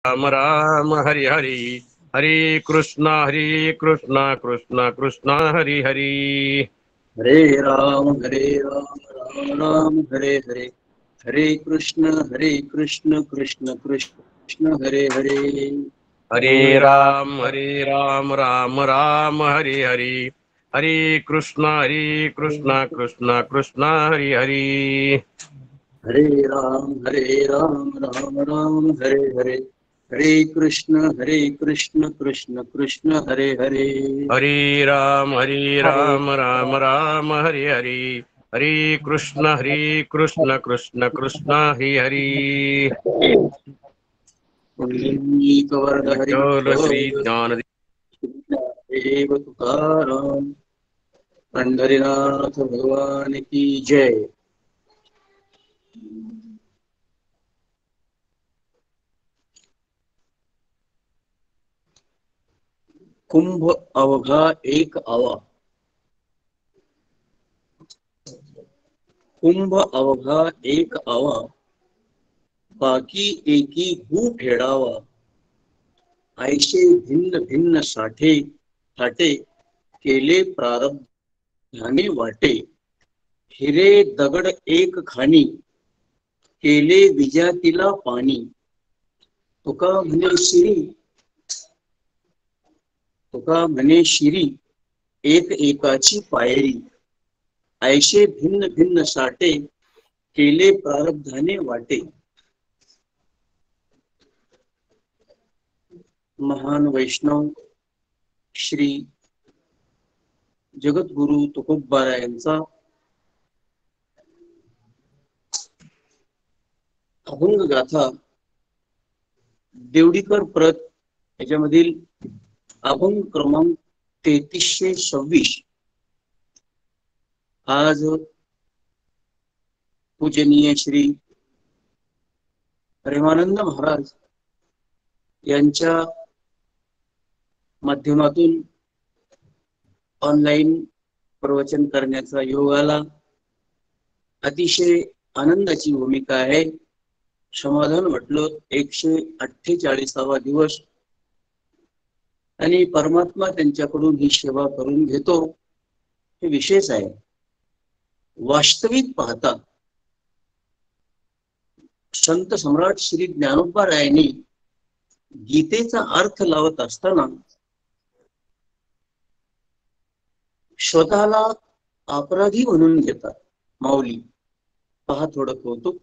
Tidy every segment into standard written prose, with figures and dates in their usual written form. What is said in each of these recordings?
राम राम हरि हरि, हरे कृष्णा कृष्ण कृष्ण हरि हरि। हरे राम राम राम हरे हरे, हरे कृष्ण कृष्ण कृष्ण हरे हरे। हरे राम राम राम हरि हरि, हरे कृष्ण कृष्ण कृष्ण हरि हरि। हरे राम राम राम हरे हरे, हरे कृष्ण कृष्ण कृष्ण हरे हरे। हरे राम राम राम हरि हरि, हरे कृष्ण कृष्ण कृष्ण हरि हरि। पुंडलीकवरद हरि विठ्ठल श्री ज्ञान देव तुकाराम, पंढरीनाथ भगवान की जय। कुंभ अवघा एक आवा, कुंभ अवघा एक आवा, बाकी एकी हू फेडावा। ऐसे भिन्न भिन्न साठे केले प्रारब्धाने वाटे। हिरे दगड एक खाणी, केले विजातीला पाणी। तुका म्हणे शिरी एक एकाची पायरी। ऐसे भिन्न भिन्न साठे केले प्रारब्धाने वाटे। महान वैष्णव श्री जगद्गुरु तुकोबा यांचा अभंग गाथा देवडीकर प्रत याच्यामधील अभंग क्रमांक 3326 आज पूजनीय श्री प्रेमानंद महाराज यांच्या माध्यमातून ऑनलाईन प्रवचन करण्याचा योग आला। अतिशय आनंदाची भूमिका आहे। समाधान वाटलं। 148वा दिवस आणि परमात्मा त्यांच्याकडून ही सेवा करून घेतो हे विशेष आहे। वास्तविक पाहता संत सम्राट श्री ज्ञानोबा रायांनी गीतेचा अर्थ लावत असताना स्वतःला अपराधी म्हणून घेतात। माऊली पहा थोडं कौतुक।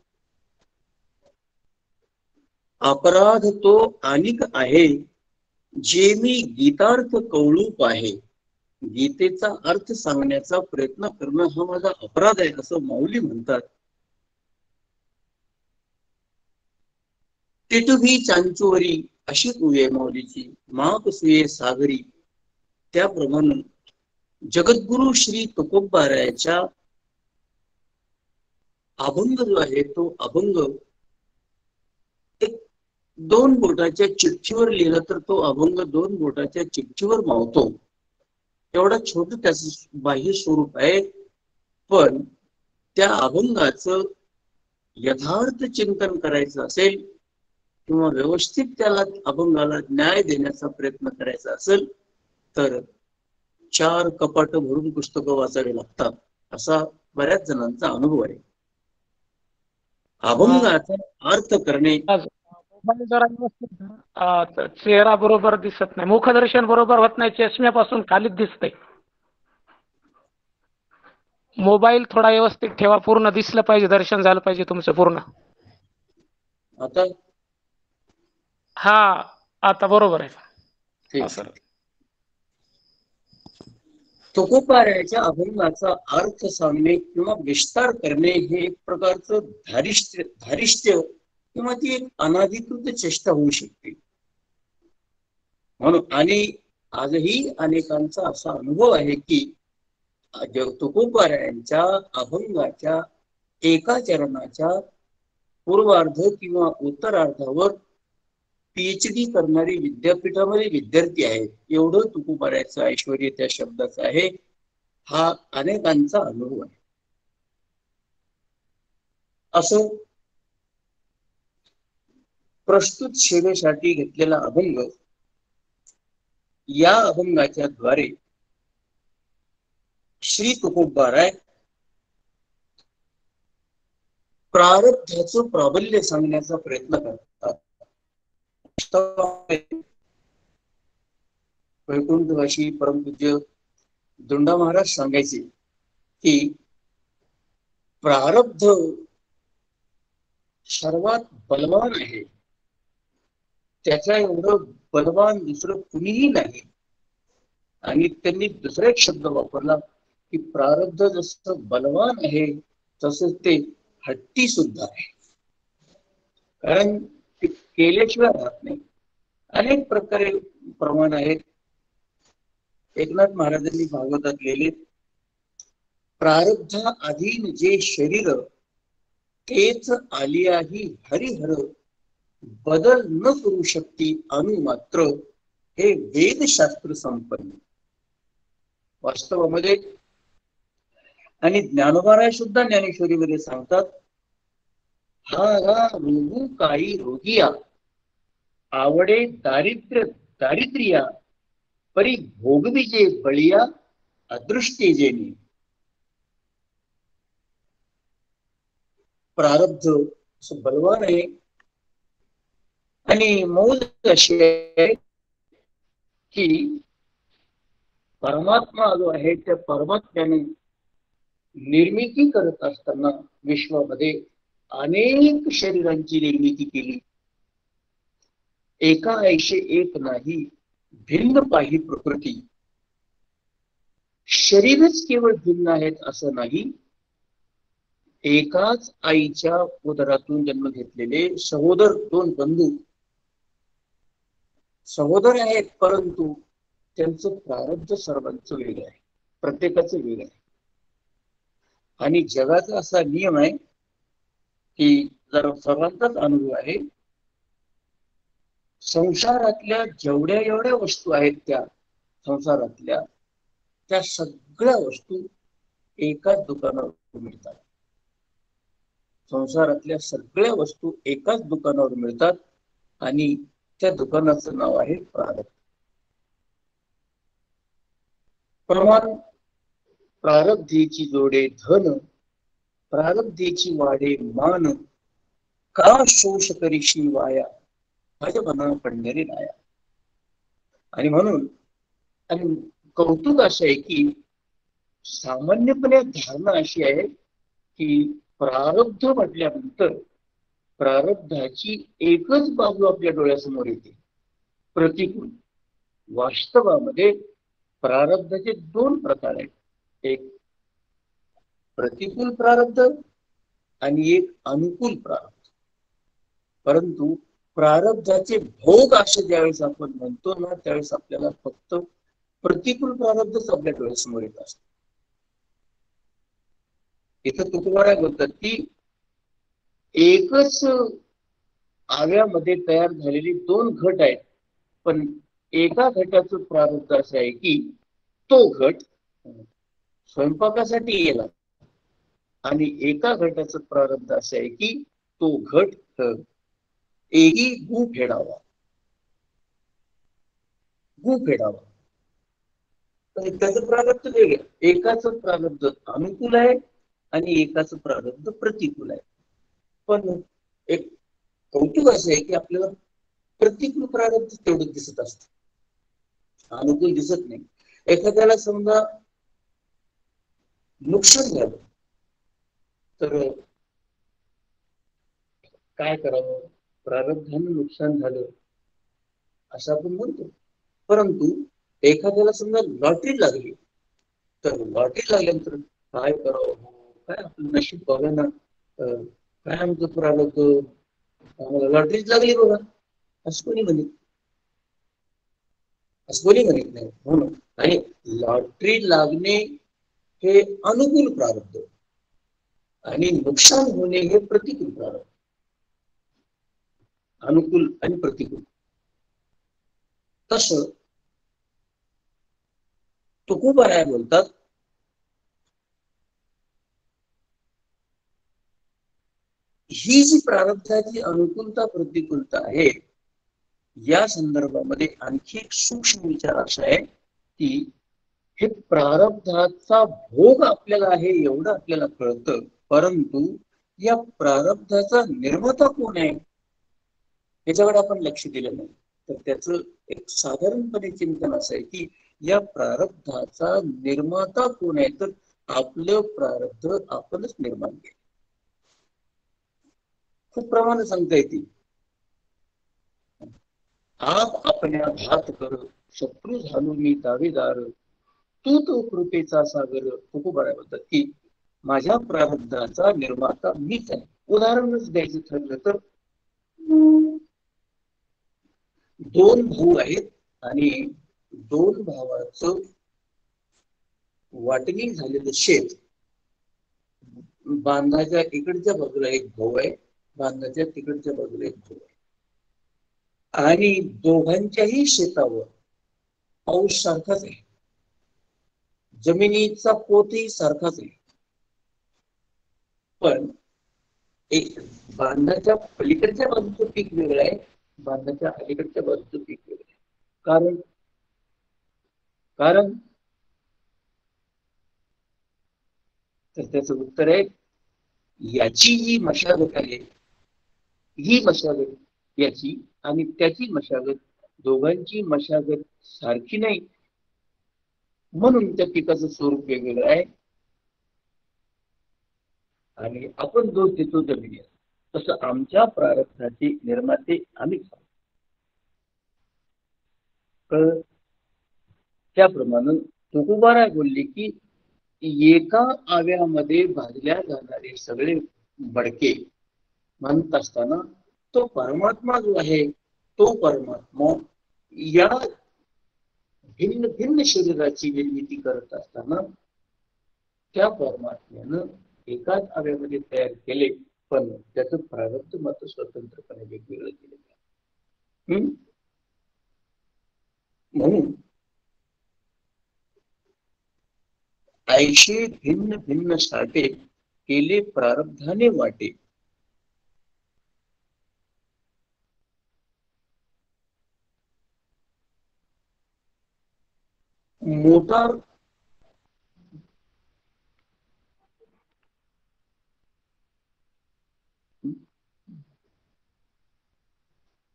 अपराध तो अनिक आहे, जे मी गीतार्थ कवळूप आहे। गीतेचा अर्थ सांगण्याचा प्रयत्न करणं हा माझा अपराध आहे असं माऊली म्हणतात। टिटुभी चांचोरी अशी तुये माऊलीची, माप सुये सागरी। त्याप्रमाणे जगद्गुरु श्री तुकोबारायाच्या अभंग जो आहे तो अभंग एक 2 बोटाच्या चिठ्ठीवर लिहिला तर तो अभंग 2 बोटाच्या चिठ्ठीवर मावतो। एवढा छोटं त्याचं बाह्य स्वरूप आहे, पण त्या अभंगाचं यथार्थ चिंतन करायचं असेल किंवा व्यवस्थित त्याला अभंगाला न्याय देण्याचा प्रयत्न करायचा असेल तर 4 कपाट भरून पुस्तकं वाचावी लागतात असा बऱ्याच जणांचा अनुभव आहे। अभंगाचा अर्थ करणे चेहरा बरोबर दिसत नाही, मुखदर्शन बरोबर होत नाही, चष्म्यापासून खालीच दिसतंय। मोबाईल थोडा व्यवस्थित ठेवा, पूर्ण दिसलं पाहिजे, दर्शन झालं पाहिजे तुमचं पूर्ण। आता हा आता बरोबर आहे सर। तुकोबारायाच्या अभंगाचा अर्थ सांगणे किंवा विस्तार करणे हे एक प्रकारचं धारिष्ट्य किंवा ती एक अनाधिकृत चेष्टा होऊ शकते। म्हणून आणि आजही अनेकांचा असा अनुभव आहे की तुकोबारायांच्या अभंगाच्या एका चरणाच्या पूर्वार्ध किंवा उत्तरार्धावर PhD करणारी विद्यापीठामध्ये विद्यार्थी आहेत। एवढं तुकोबारायाचं ऐश्वर्य त्या शब्दाचं आहे। हा अनेकांचा अनुभव आहे। असं प्रस्तुत सेवेसाठी घेतलेला अभंग, या अभंगाच्या द्वारे श्री तुकोबाराय प्रारब्धाचं प्राबल्य सांगण्याचा प्रयत्न करतात. वैकुंठवासी परमपूज्य दोंडा महाराज सांगायचे की प्रारब्ध सर्वात बलवान आहे, त्याच्या एवढं बलवान दुसरं कुणीही नाही. आणि त्यांनी दुसरा एक शब्द वापरला की प्रारब्ध जसं बलवान आहे तसंच ते हट्टी सुद्धा आहे, कारण ते केल्याशिवाय राहत नाही. अनेक प्रकारे प्रमाण आहेत. एकनाथ महाराजांनी भागवतात लिहिले, प्रारब्धा अधीन जे शरीर तेच आलियाही हरिहर, बदल न करू शकती अणुमात्र, हे वेदशास्त्र संपन्न. वास्तवामध्ये आणि ज्ञानोबाराय सुद्धा ज्ञानेश्वरीमध्ये सांगतात, हा रोगू काही रोगिया, आवडे दारिद्र्या, परी भोगविजे बळिया, अदृष्टे जेनी. प्रारब्ध बलवान आहे आणि मौज अशी आहे की परमात्मा जो आहे त्या परमात्म्याने निर्मिती करत असताना विश्वामध्ये अनेक शरीरांची निर्मिती केली. एका ऐशे एक नाही, भिन्न पाही प्रकृती. शरीरच केवळ भिन्न आहेत असं नाही, एकाच आईच्या उदरातून जन्म घेतलेले सहोदर, दोन बंधू सहोदर आहेत, परंतु त्यांचं प्रारब्ध सर्वांचं वेगळं आहे, प्रत्येकाचं वेगळं आहे. आणि जगाचा असा नियम आहे की जर सर्वांचाच अनुभव आहे, संसारातल्या जेवढ्या एवढ्या वस्तू आहेत त्या संसारातल्या त्या सगळ्या वस्तू एकाच दुकानावर मिळतात. संसारातल्या सगळ्या वस्तू एकाच दुकानावर मिळतात आणि त्या दुकानाचं नाव आहे प्रारब्ध. प्रमाण प्रारब्धेची जोडे धन, प्रारब्धेची वाढे मान, का शोष करीशी वाया, माझ्या मनाला पडणारी नाया. आणि म्हणून आणि कौतुक असं आहे की सामान्यपणे धारणा अशी आहे की प्रारब्ध म्हटल्यानंतर प्रारब्धाची एकच बाजू आपल्या डोळ्यासमोर येते, प्रतिकूल. वास्तवामध्ये प्रारब्धाचे दोन प्रकार आहेत, एक प्रतिकूल प्रारब्ध आणि एक अनुकूल प्रारब्ध. परंतु प्रारब्धाचे भोग असे ज्यावेळेस आपण म्हणतो ना, त्यावेळेस आपल्याला फक्त प्रतिकूल प्रारब्धच आपल्या डोळ्यासमोर येत असत. इथं तुकोबाराय बोलतात की एकच आव्यामध्ये तयार झालेली दोन घट आहेत, पण एका घटाचं प्रारब्ध असं आहे की तो घट स्वयंपाकासाठी गेला आणि एका घटाचं प्रारब्ध असं आहे की तो घट एही गू फेडावा. त्याचं प्रारब्ध वेगळं, एकाचं प्रारब्ध अनुकूल आहे आणि एकाचं प्रारब्ध प्रतिकूल आहे. पण एक कौतुक असं आहे की आपल्याला प्रतिकूल प्रारब्ध तेवढं दिसत असत, अनुकूल दिसत नाही. एखाद्याला समजा नुकसान झालं तर काय करावं, प्रारब्धानं नुकसान झालं असं आपण म्हणतो. परंतु एखाद्याला समजा लॉटरी लागली तर लॉटरी लागल्यानंतर काय करावं, काय आपलं नशीब बघा ना, काय आमचं प्रारब्ध, आम्हाला लॉटरीच लागली बघा असं कोणी म्हणत नाही. म्हणून आणि लॉटरी लागणे हे अनुकूल प्रारब्ध आणि नुकसान होणे हे प्रतिकूल प्रारब्ध. अनुकूल आणि प्रतिकूल. तस तुकोबाराय बोलतात, ही जी प्रारब्धाची अनुकूलता प्रतिकूलता आहे, या संदर्भामध्ये आणखी एक सूक्ष्म विचार असा आहे की हे प्रारब्धाचा भोग आपल्याला आहे एवढं आपल्याला कळतं, परंतु या प्रारब्धाचा निर्माता कोण आहे याच्याकडे आपण लक्ष दिलं नाही. तर त्याचं एक साधारणपणे चिंतन असं आहे की या प्रारब्धाचा निर्माता कोण आहे, तर आपलं प्रारब्ध आपणच निर्माण केलं. खूप प्रमाणे सांगता येते, आप आपल्या घात कर शत्रू झालो मी दावेदार, तू तो कृपेचा सागर. तुकोबाराय म्हणतात की माझ्या प्रारब्धाचा निर्माता मीच आहे. उदाहरणच द्यायचं ठरलं तर दोन भाऊ आहेत आणि दोन भावाचं वाटणी झालेलं शेत, बांधाच्या इकडच्या बाजूला एक भाऊ आहे, बांधाच्या तिकडच्या बाजूला एक भाऊ आहे, आणि दोघांच्याही शेतावर पाऊस सारखाच आहे, जमिनीचा पोतही सारखाच आहे. पण एक बांधाच्या पलीकडच्या बाजूचं पीक वेगळं आहे, बांधाच्या अलीकडच्या बाजूचं पीक वेगळं आहे. कारण कारण तर त्याचं उत्तर आहे, याची जी मशागत आहे, ही मशागत याची आणि त्याची मशागत, दोघांची मशागत सारखी नाही, म्हणून त्या पिकाचं स्वरूप वेगवेगळं आहे आणि आपण दोष देतो जमिनीला. तसं आमच्या प्रारब्धाचे निर्माते आम्हीच आहोत. त्याप्रमाणे तुकोबाराय बोलले की एका आव्यामध्ये भाजल्या जाणारे सगळे बडके म्हणत असताना तो परमात्मा जो आहे, तो परमात्मा या भिन्न भिन्न शरीराची निर्मिती करत असताना त्या परमात्म्यानं एकाच आव्यामध्ये तयार केले, पण त्याचं प्रारब्ध मात्र स्वतंत्रपणे वेगवेगळं केलेलं आहे. म्हणून ऐशे भिन्न भिन्न साठे केले प्रारब्धाने वाटे, मोटार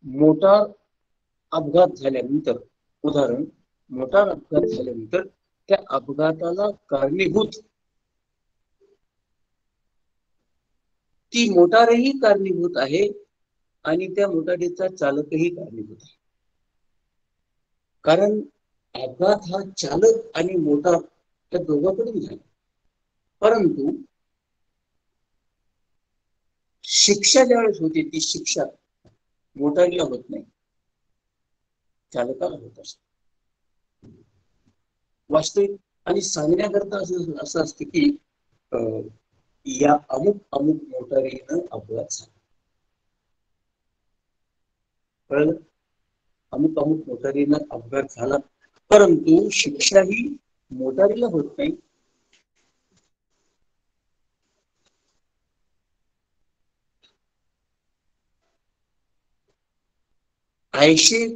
मोटार अपघात झाल्यानंतर, उदाहरण, मोटार अपघात झाल्यानंतर त्या अपघाताला कारणीभूत ती मोटारही कारणीभूत आहे आणि त्या मोटारीचा चालकही कारणीभूत आहे. कारण अपघात हा चालक आणि मोटार त्या दोघांकडून झाला, परंतु शिक्षा ज्यावेळेस होते ती शिक्षा मोटारीला होत नाही, चालकाला होत असते. वास्तविक आणि सांगण्याकरता असं असतं की या अमुक अमुक मोटारीनं अपघात झाला, कळलं, अमुक अमुक मोटारीनं अपघात झाला, परंतु शिक्षा ही मोटारीला होत नाही. ऐशे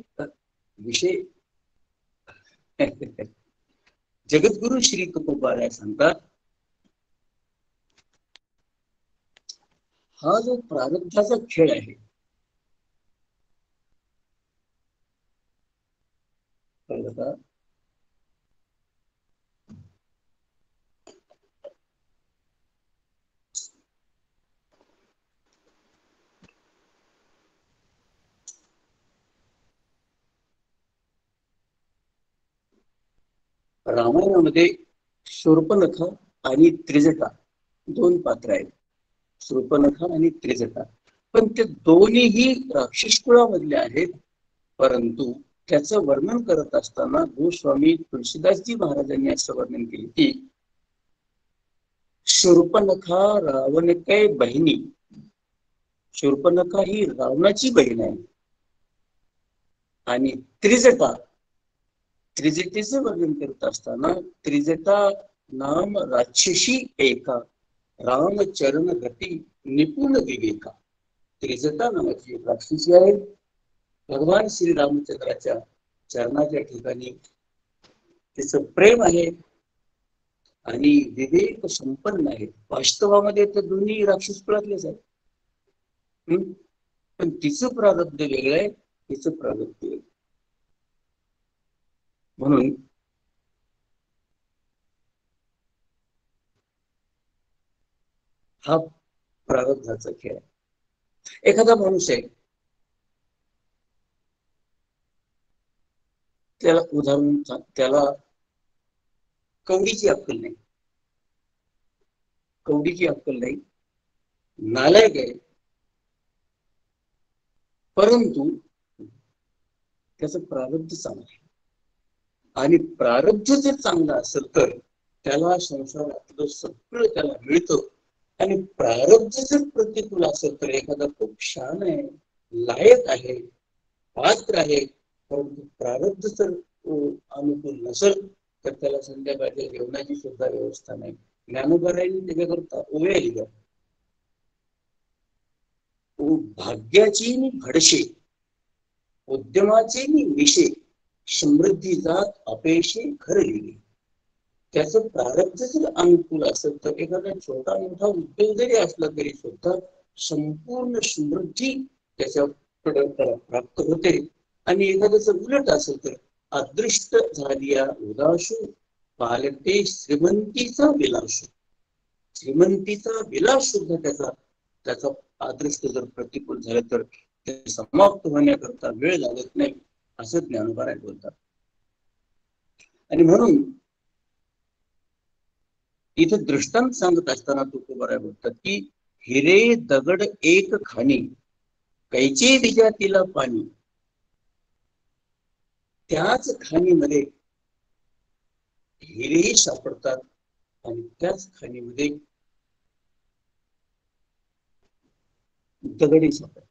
विषय जगद्गुरु श्री तुकोबाराय सांगतात, हा जो प्रारब्धाचा खेळ आहे, कळलं का, रामायणामध्ये शूर्पणखा आणि त्रिजटा दोन पात्र आहेत, शूर्पणखा आणि त्रिजटा, पण ते दोन्हीही राक्षस कुळामधले आहेत. परंतु त्याचं वर्णन करत असताना गोस्वामी तुलसीदासजी महाराजांनी असं वर्णन केले की शूर्पणखा रावणकै बहिणी, शूर्पणखा ही रावणाची बहीण आहे, आणि त्रिजटा, त्रिजटेचं वर्णन करत असताना त्रिजटा नाम राक्षसी एका, राम चरण गती निपुण विवेका त्रिजटा नावाची एक राक्षसी आहे. भगवान श्रीरामचंद्राच्या चरणाच्या ठिकाणी तिचं प्रेम आहे आणि विवेक संपन्न आहे. वास्तवामध्ये तर दोन्ही राक्षस कुळातलेच आहेत. पण तिचं प्रारब्ध वेगळं आहे, तिचं प्रारब्ध वेगळं. म्हणून हा प्रारब्धाचा खेळ आहे. एखादा माणूस आहे, त्याला उदाहरण त्याला कवडीची अक्कल नाही, कवडीची अक्कल नाही, नालायक आहे, परंतु त्याचं प्रारब्ध चांगलं आहे. आणि प्रारब्ध जर चांगलं असेल तर त्याला संसारातलं सगळं त्याला मिळतं. आणि प्रारब्ध जर प्रतिकूल असेल तर एखादा खूप छान आहे, लायक आहे, पात्र आहे, परंतु प्रारब्ध जर अनुकूल नसेल तर त्याला संध्याकाळच्या जेवणाची सुद्धा व्यवस्था नाही. ज्ञानोबारायांनी त्याच्याकरता ओव्या लिहिल्या. भाग्याची नि भडशे, उद्यमाचे नि विषे, समृद्धी जात अपयशे घर लिहिले. त्याचं प्रारब्ध जर अनुकूल असेल तर एखादा छोटा मोठा उद्योग जरी असला तरी सुद्धा संपूर्ण समृद्धी त्याच्याकडे प्राप्त होते. आणि एखाद्याच उलट असेल तर अदृष्ट झालिया उदासू, पालटे श्रीमंतीचा विलासू. श्रीमंतीचा विलास सुद्धा त्याचा अदृष्ट जर प्रतिकूल झालं तर ते समाप्त होण्याकरता वेळ लागत नाही, असं ज्ञानोबा बोलतात. आणि म्हणून इथे दृष्टांत सांगत असताना तुकोबाराय बोलतात की हिरे दगड एक खाणी, कैचे दिजा तिला पाणी. त्याच खाणीमध्ये हिरेही सापडतात आणि त्याच खाणीमध्ये दगडही सापडतात.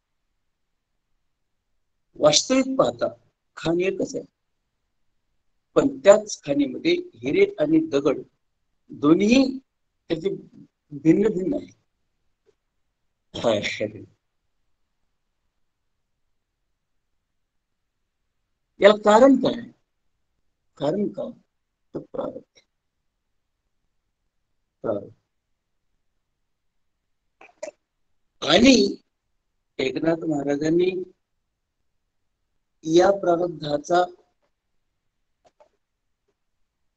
वास्तविक पाहता खाणी एकच आहे, पण त्याच खाणीमध्ये हिरे आणि दगड दोन्ही त्याचे भिन्न भिन्न आहे. याला कारण काय? कारण का तर प्रारब्ध. आणि एकनाथ महाराजांनी या प्रारब्धाचा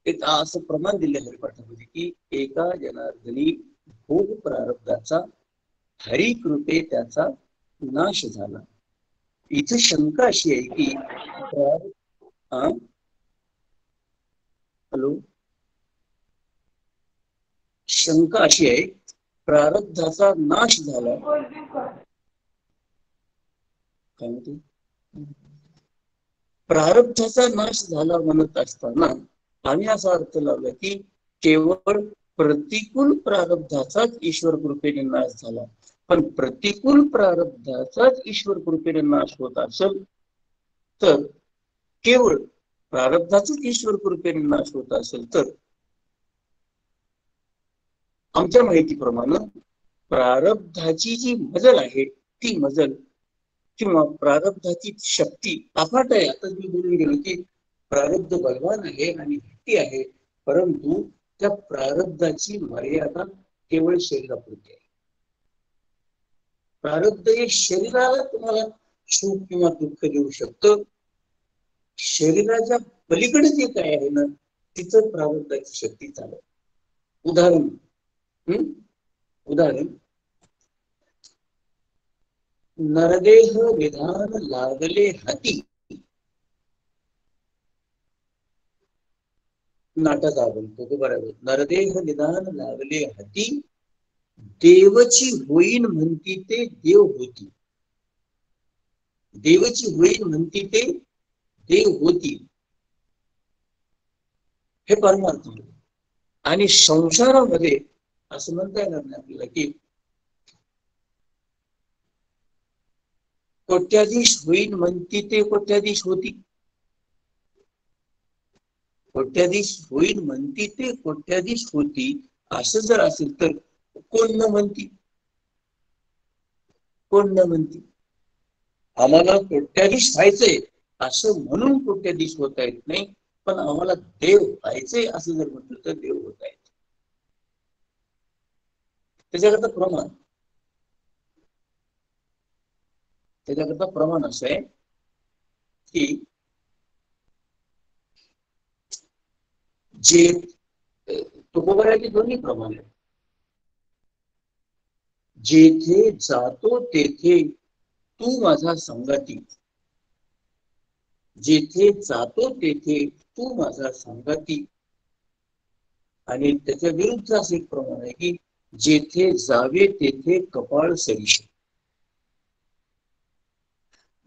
एक असं प्रमाण दिले हरिपाठामध्ये की एका जनार्दनी भोग प्रारब्धाचा हरिकृपे त्याचा नाश झाला. इथे शंका अशी आहे की हॅलो, शंका अशी आहे प्रारब्धाचा नाश झाला काय म्हणते, प्रारब्धाचा नाश झाला म्हणत असताना आम्ही असा अर्थ लावला की केवळ प्रतिकूल प्रारब्धाचाच ईश्वर कृपेने नाश झाला. पण प्रतिकूल प्रारब्धाचाच ईश्वर कृपेने नाश होत असेल तर, केवळ प्रारब्धाचाच ईश्वर कृपेने नाश होत असेल तर आमच्या माहितीप्रमाणे प्रारब्धाची जी मजल आहे ती मजल किंवा प्रारब्धाची शक्ती अफाट आहे. आता मी बोलून गेलो की प्रारब्ध बलवान आहे आणि हट्टी आहे, परंतु त्या प्रारब्धाची मर्यादा केवळ शरीरापुरती आहे. प्रारब्ध हे शरीराला तुम्हाला सुख किंवा दुःख देऊ शकतं. शरीराच्या पलीकडे जे काय आहे ना तिचं प्रारब्धाची शक्ती चालत. उदाहरण नरदेह विधान लागले हाती. नाटक बोलतो बरोबर. नरदेह निधान लागले हाती, देवची होईन म्हणती ते देव होती. देवची होईन म्हणती ते देव होती हे परमार्थ. आणि संसारामध्ये असं म्हणता येणार नाही आपल्याला की कोट्याधीश होईन म्हणती ते कोट्याधीश होती. कोट्याधीश होईन म्हणती ते कोट्याधीश होती असं जर असेल तर कोण न म्हणती. कोण न म्हणते? आम्हाला कोट्याधीश व्हायचंय असं म्हणून कोट्याधीश होता येत नाही, पण आम्हाला देव व्हायचंय असं जर म्हटलं तर देव होता येत. त्याच्याकरता प्रमाण असं आहे की जे तुकोबाराचे दोन्ही प्रमाण आहेत. जेथे जातो तेथे तू माझा संगाती, जेथे जातो तेथे तू माझा संगाती. आणि त्याच्या विरुद्ध असं एक प्रमाण आहे की जेथे जावे तेथे कपाळ सरीशी.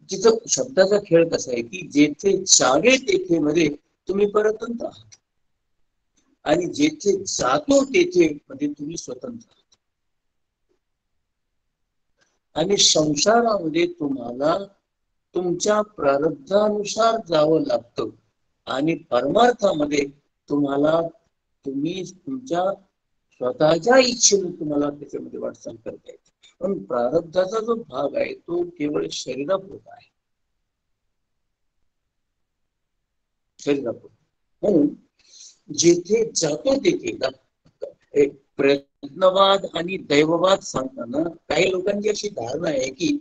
तिथं शब्दाचा खेळ कसा आहे की जेथे जावे तेथे मध्ये तुम्ही परतंत्र आहात आणि जेथे जातो तेथे मध्ये तुम्ही स्वतंत्र आहात. आणि संसारामध्ये तुम्हाला तुमच्या प्रारब्धानुसार जावं लागतं आणि परमार्थामध्ये तुम्ही तुमच्या स्वतःच्या इच्छेने तुम्हाला त्याच्यामध्ये वाटचाल करता येते. पण प्रारब्धाचा जो भाग आहे तो केवळ शरीरापुरता आहे, शरीरापुरता. म्हणून जेथे जातो तेथे प्रयत्नवाद आणि दैववाद सांगताना काही लोकांची अशी धारणा आहे की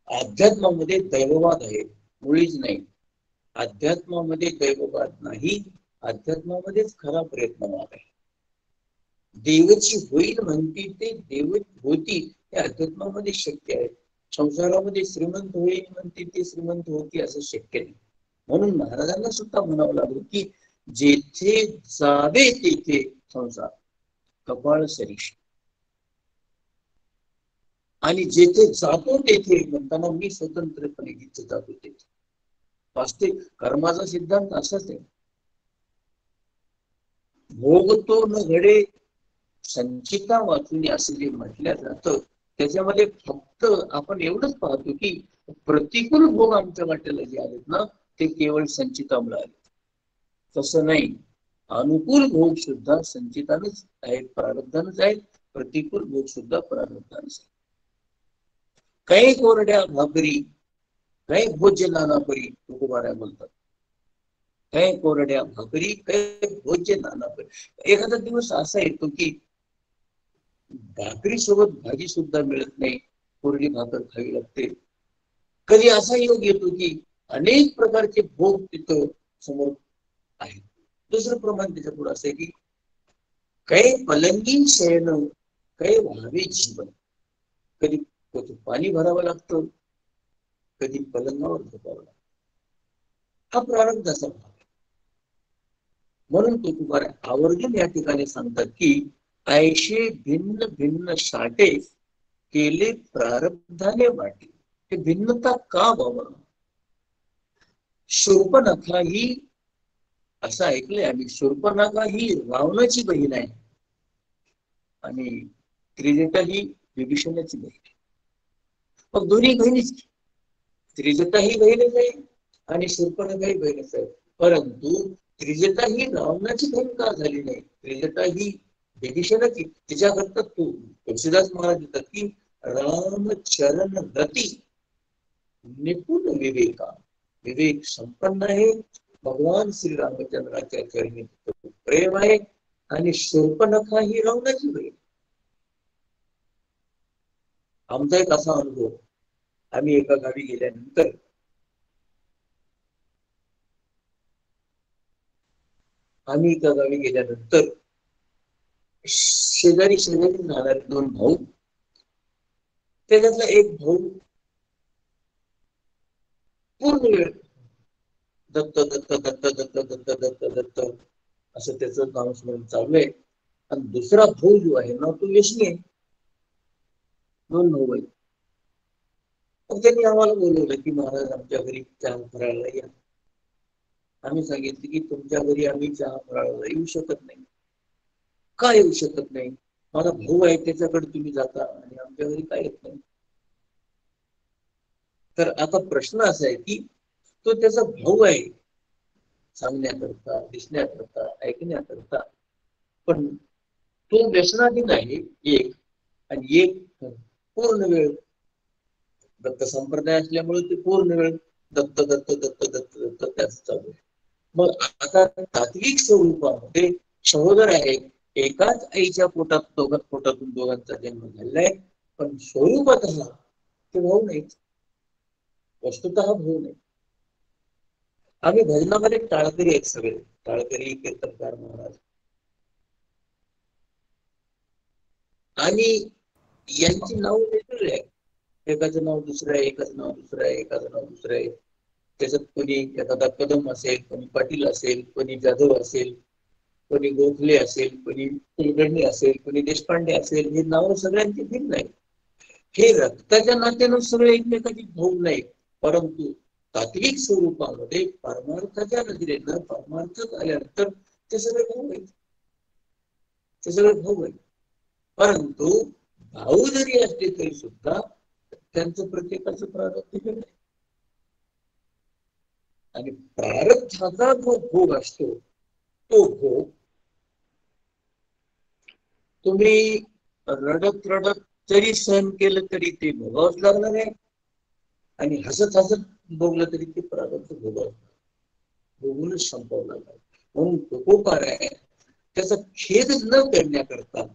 अध्यात्मामध्ये दैववाद आहे. मुळीच नाही. अध्यात्मामध्ये दैववाद नाही, अध्यात्मामध्येच खरा प्रयत्नवाद आहे. देवची होईल म्हणती ते देव होती हे अध्यात्मामध्ये शक्य आहे. संसारामध्ये श्रीमंत होईल म्हणते ते श्रीमंत होती असं शक्य नाही. म्हणून महाराजांना सुद्धा म्हणावं लागलं की जेथे जावे तेथे संसार कपाळ सरीश. आणि जेथे जातो तेथे म्हणताना मी स्वतंत्रपणे जिथे जातो तेथे. वास्तविक कर्माचा सिद्धांत असाच आहे. भोगतो न घडे संचिता वाचून असं जे म्हटलं जातं त्याच्यामध्ये फक्त आपण एवढंच पाहतो की प्रतिकूल भोग आमच्या वाट्याला जे आहेत ना ते केवळ संचितामुळे आले. तसं नाही. अनुकूल भोग सुद्धा संचितानच आहेत, प्रारब्धानच आहेत. प्रतिकूल भोग सुद्धा प्रारब्धानच आहेत. काही कोरड्या भाकरी काही भोज्य नानापरी तुकोबारा बोलतात. काही कोरड्या भाकरी काही भोज्य नानापरी. एखादा दिवस असा येतो की भाकरी सोबत भाजी सुद्धा मिळत नाही, कोरडी भाकर खावी लागते. कधी असा योग येतो की अनेक प्रकारचे भोग तिथं समोर आहेत. दुसरं प्रमाण त्याच्या पुढे असं आहे की काही पलंगी शयन काही व्हावे जीवन. कधी पाणी भरावं लागतं, कधी पलंगावर झोपावं लागतं. हा प्रारब्धाचा भाग आहे. म्हणून तो तुम्हाला आवर्जून या ठिकाणी सांगतात की ऐशे भिन्न भिन्न साठे केले प्रारब्धाने वाटे. हे भिन्नता का बाबा? शूर्पणखा ही असं ऐकलंय आम्ही, शूर्पणखा ही रावणाची बहीण आहे आणि त्रिजटा ही विभीषणाची बहीण आहे. मग दोन्ही बहिणीच. त्रिजटा ही बहीणच आहे आणि शूर्पणखा ही बहीणच आहे. परंतु त्रिजटा ही रावणाची बहीण का झाली नाही? त्रिजटा ही विभीषणाची. तिच्याकरता तुलसीदास महाराज देतात की राम चरण रती निपुण विवेका. विवेक संपन्न आहे, भगवान श्री रामचंद्राच्या चरणी प्रेम आहे आणि शूर्पणखा ही रावणाची बहीण. आमचा एक असा अनुभव, आम्ही एका गावी गेल्यानंतर शेजारी राहणारे दोन भाऊ, त्याच्यातला एक भाऊ पूर्ण वेळ दत्त दत्त दत्त दत्त दत्त दत्त दत्त असं त्याचं नामस्मरण चालू आहे. आणि दुसरा भाऊ जो आहे ना तो व्यसनी आहे. दोन भाऊ आहेत. मग त्यांनी आम्हाला बोलवलं की महाराज आमच्या घरी चहा फराळाला या. आम्ही सांगितलं की तुमच्या घरी आम्ही चहा फराळाला येऊ शकत नाही. का येऊ शकत नाही? माझा भाऊ आहे त्याच्याकडे तुम्ही जाता आणि आमच्या घरी काय येत नाही. तर आता प्रश्न असा आहे की तो त्याचा भाऊ आहे सांगण्याकरता, दिसण्याकरता, ऐकण्याकरता, पण तो व्यसनाधीन आहे एक, आणि एक पूर्ण वेळ दत्त संप्रदाय असल्यामुळे ते पूर्ण वेळ दत्त दत्त दत्त दत्त दत्त त्याच चालू आहे. मग आता तात्विक स्वरूपामध्ये सहोदर आहेत, एकाच आईच्या पोटातून दोघांचा जन्म झालाय, पण स्वरूपात ते भाऊ नाहीत, वस्तुतः भाऊ नाही. आम्ही भजनामध्ये टाळकरी आहेत, सगळे टाळकरी कीर्तनकार महाराज, आणि यांची नाव वेगवेगळी आहे. एकाचं नाव दुसरं आहे, एकाचं नाव दुसरं आहे, एकाचं नाव दुसरं आहे. त्याच्यात कोणी एखादा कदम असेल, कोणी पाटील असेल, कोणी जाधव असेल, कोणी गोखले असेल, कोणी कुलकर्णी असेल, कोणी देशपांडे असेल. हे नाव सगळ्यांची भिन्न नाही. हे रक्ताच्या नात्यानं सगळे एकमेकाची भाऊ नाही, परंतु तात्विक स्वरूपामध्ये परमार्थाच्या नजरेनं परमार्थात आल्यानंतर ते सगळे भाऊ आहेत, ते सगळे भाऊ आहेत. परंतु भाऊ जरी असले तरी सुद्धा त्यांचं प्रत्येकाचं प्रारब्ध वेगळं आहे. आणि प्रारब्धाचा जो भोग असतो तो भोग तुम्ही रडत रडत जरी सहन केलं तरी ते भोगावंच लागणार आहे, आणि हसत हसत भोगलं तरी ते प्रारब्ध भोगूनच संपवं लागणार. म्हणून तुकोकार आहे, त्याचा खेद न करण्याकरता,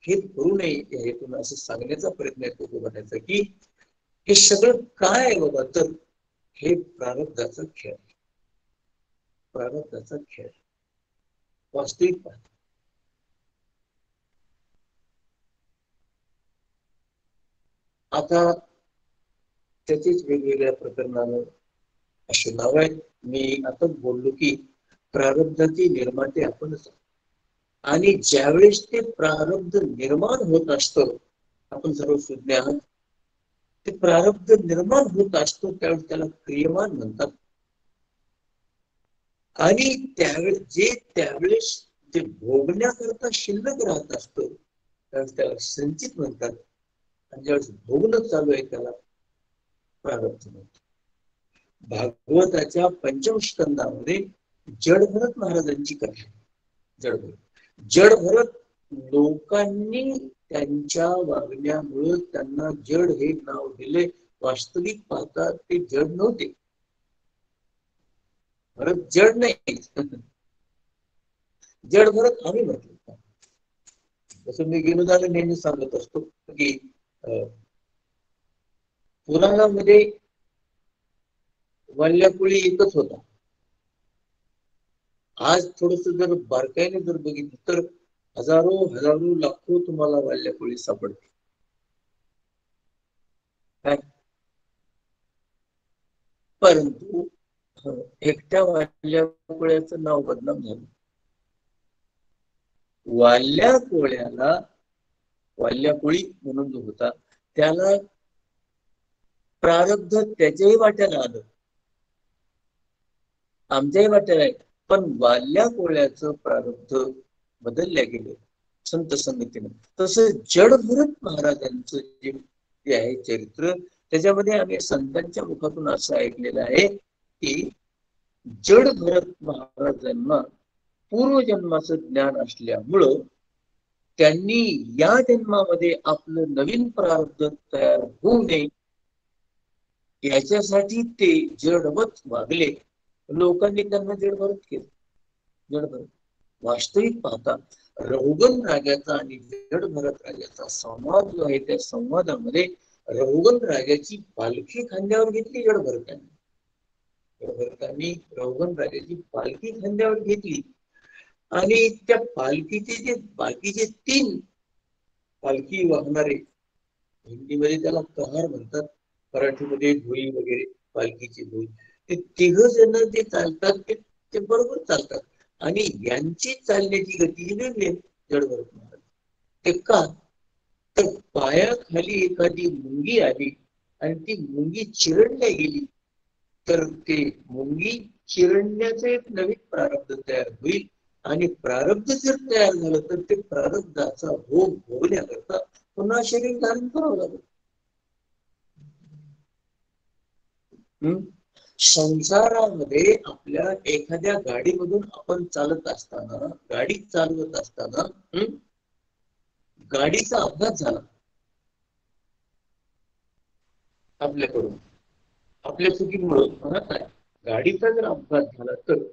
खेद करू नये या हेतून असं सांगण्याचा प्रयत्न आहे तुकोबाराचा, की हे सगळं काय आहे बाबा, तर हे प्रारब्धाचा खेळ, प्रारब्धाचा खेळ. वास्तविक पाहता आता त्याचीच वेगवेगळ्या प्रकरणानं अशी नाव आहेत. मी आता बोललो की प्रारब्धाचे निर्माते आपणच, आणि ज्यावेळेस ते प्रारब्ध निर्माण होत असतं, आपण सर्व सुज्ञ आहात, ते प्रारब्ध निर्माण होत असतो त्यावेळेस त्याला क्रियमान म्हणतात. आणि त्यावेळेस जे भोगण्याकरता शिल्लक राहत असतो त्यावेळेस त्याला संचित म्हणतात, आणि ज्यावेळेस भोगणं चालू आहे त्याला प्रारब्ध म्हणतात. भागवताच्या पंचम स्कंदामध्ये जडभरत महाराजांची कथा आहे. जडभरत लोकांनी त्यांच्या वागण्यामुळे त्यांना जड हे नाव दिले. वास्तविक पाहता ते जड नव्हते, भरत जड नाही. जड भरत आम्ही म्हटलं. जसं मी विनोदाने नेहमी सांगत असतो की पुराणामध्ये वाल्याकुळी एकच होता. आज थोडस जर बारकाईने जर बघितलं तर हजारो हजारो लाखो तुम्हाला वाल्याकुळी सापडते. काय परंतु एकट्या वाल्याकुळ्याचं नाव बदनाम झालं. वाल्याकोळ्याला वाल्याकुळी म्हणून जो होता त्याला प्रारब्ध त्याच्याही वाट्याला आलं, आमच्याही वाट्याला आहे, पण वाल्याकोळ्याचं प्रारब्ध बदलल्या गेलं संत संगतीनं. तसं जडभरत महाराजांचं जे आहे चरित्र, त्याच्यामध्ये आम्ही संतांच्या मुखातून असं ऐकलेलं आहे की जडभरत महाराजांना पूर्वजन्माचं ज्ञान असल्यामुळं त्यांनी या जन्मामध्ये आपलं नवीन प्रारब्ध तयार होऊ नये याच्यासाठी ते जडवत वागले. लोकांनी त्यांना जडभरत केलं. जडभरत वास्तविक पाहता रहुगण राजाचा आणि जडभरत राजाचा संवाद जो आहे, त्या संवादामध्ये रहुगण राजाची पालखी खांद्यावर घेतली जडभरतांनी. जडभरतांनी रहुगण राजाची पालखी खांद्यावर घेतली, आणि त्या पालखीचे जे बाकीचे 3 पालखी वाहणारे, हिंदीमध्ये त्याला कहार म्हणतात, मराठीमध्ये धुई वगैरे, पालखीची धुई, ते 3 जण जे चालतात ते बरोबर चालतात, आणि यांची चालण्याची गती वेगळी आहे. जडभरत महाराज ते का, तर पायाखाली एखादी मुंगी आली आणि ती मुंगी चिरडल्या गेली तर ते मुंगी चिरडण्याचं एक नवीन प्रारब्ध तयार होईल, आणि प्रारब्ध जर तयार झालं तर ते प्रारब्धाचा भोग भोगण्याकरता पुन्हा शरीर धारण करावं लागेल. संसारामध्ये आपल्या एखाद्या गाडीमधून आपण चालत असताना, गाडी चालवत असताना गाडीचा अपघात झाला. आपल्याकडून आपल्या चुकीमुळे म्हणत आहे. गाडीचा जर अपघात झाला तर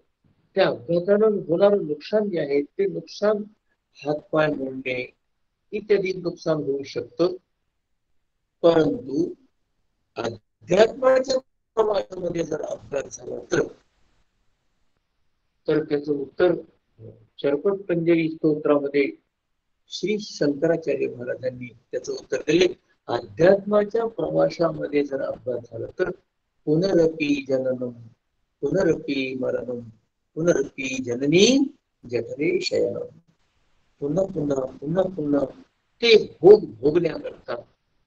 त्या अपघातानं होणारं नुकसान जे आहे ते नुकसान हातपाय मोडणे इत्यादी नुकसान होऊ शकतं. परंतु अध्यात्माच्या प्रवासामध्ये जर अपघात झाला तर त्याचं उत्तर चरपट पंजरी स्तोत्रामध्ये श्री शंकराचार्य महाराजांनी त्याचं उत्तर दिले. अध्यात्माच्या प्रवासामध्ये जर अपघात झाला तर पुनरपि जननम पुनरपि मरणम पुनरपि जननी जठरे शयनम. पुन्हा पुन्हा पुन्हा पुन्हा ते भोग भोगण्याकरता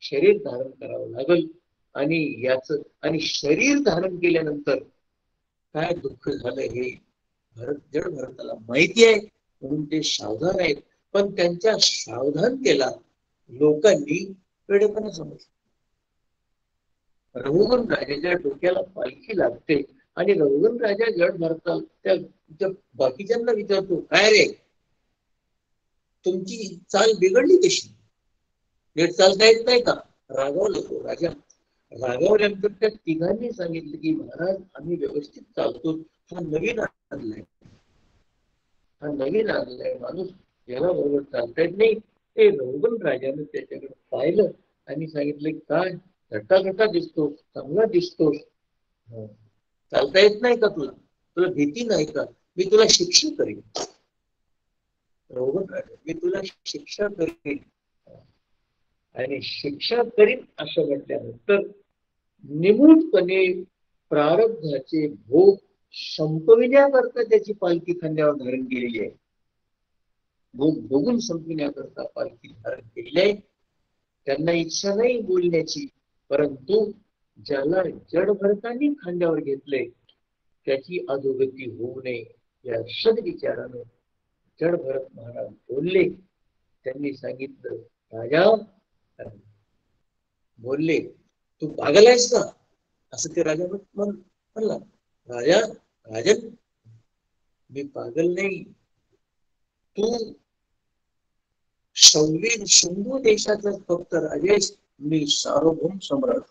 शरीर धारण करावं लागल. आणि शरीर धारण केल्यानंतर काय दुःख झालं हे जड भारताला माहिती आहे, म्हणून ते सावधान आहेत. पण त्यांच्या सावधानतेला लोकांनी वेडेपणा समजलं. रघुगण राजाच्या डोक्याला पालखी लागते आणि रघुगण राजा जड भारताला त्या बाकीच्यांना विचारतो, काय रे तुमची चाल बिघडली कशी, नीट चालता येत नाही का? रागावला तो राजा. रागावल्यानंतर त्या तिघांनी सांगितलं की महाराज आम्ही व्यवस्थित चालतो, हा नवीन माणूस याला बरोबर चालता येत नाही. ते रघुगण राजाने त्याच्याकडे पाहिलं आणि सांगितलं, काय घट्टा दिसतोस, चांगला दिसतोस, चालता येत नाही का तुला, तुला भीती नाही का? मी तुला शिक्षा करीन. रघुगण राजा, मी तुला शिक्षा करीन. आणि शिक्षा करीन असं म्हटल्यानंतर निमूटपणे प्रारब्धाचे भोग संपविण्याकरता त्याची पालखी खांद्यावर धारण केलेली आहे. भोग भोगून संपविण्याकरता पालखी धारण केलेली आहे. त्यांना इच्छा नाही बोलण्याची, परंतु ज्याला जड भरतानी खांद्यावर घेतलंय त्याची अधोगती होऊ नये या सद्विचारानं जड भरत महाराज बोलले. त्यांनी सांगितलं, राजा बोलले, तू पागल आहेस का? असं ते राजा म्हणला. राजन मी पागल नाही, तू शंभू देशाचा फक्त राजेश, मी सार्वभौम सम्राट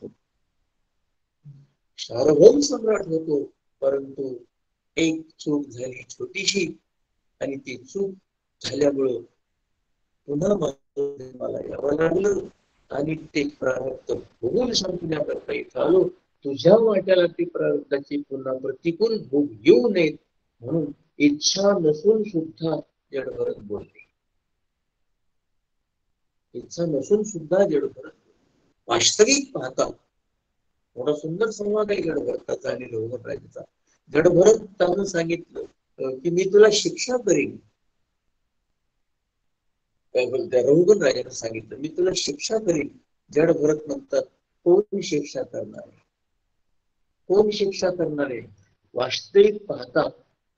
होतो. परंतु एक चूक झाली छोटीशी, आणि ती चूक झाल्यामुळं पुन्हा मला यावं लागलं आणि ते प्रारब्ध भोगून संपण्याकरता इथं आलो. तुझ्या वाट्याला ते प्रारब्धाची पुन्हा प्रतिकूल भोग येऊ नयेत म्हणून इच्छा नसून सुद्धा जड भरत बोलले. इच्छा नसून सुद्धा जड भरत. वास्तविक पाहता थोडा सुंदर संवाद आहे जड भरताचा आणि रघुगण राजाचा. जड भरत त्यानं सांगितलं की मी तुला शिक्षा करीन. रघुगण राजाने सांगितलं मी तुला शिक्षा करीन. जड भरत म्हणतात, कोण शिक्षा करणार आहे? कोण शिक्षा करणार आहे? वास्तविक पाहता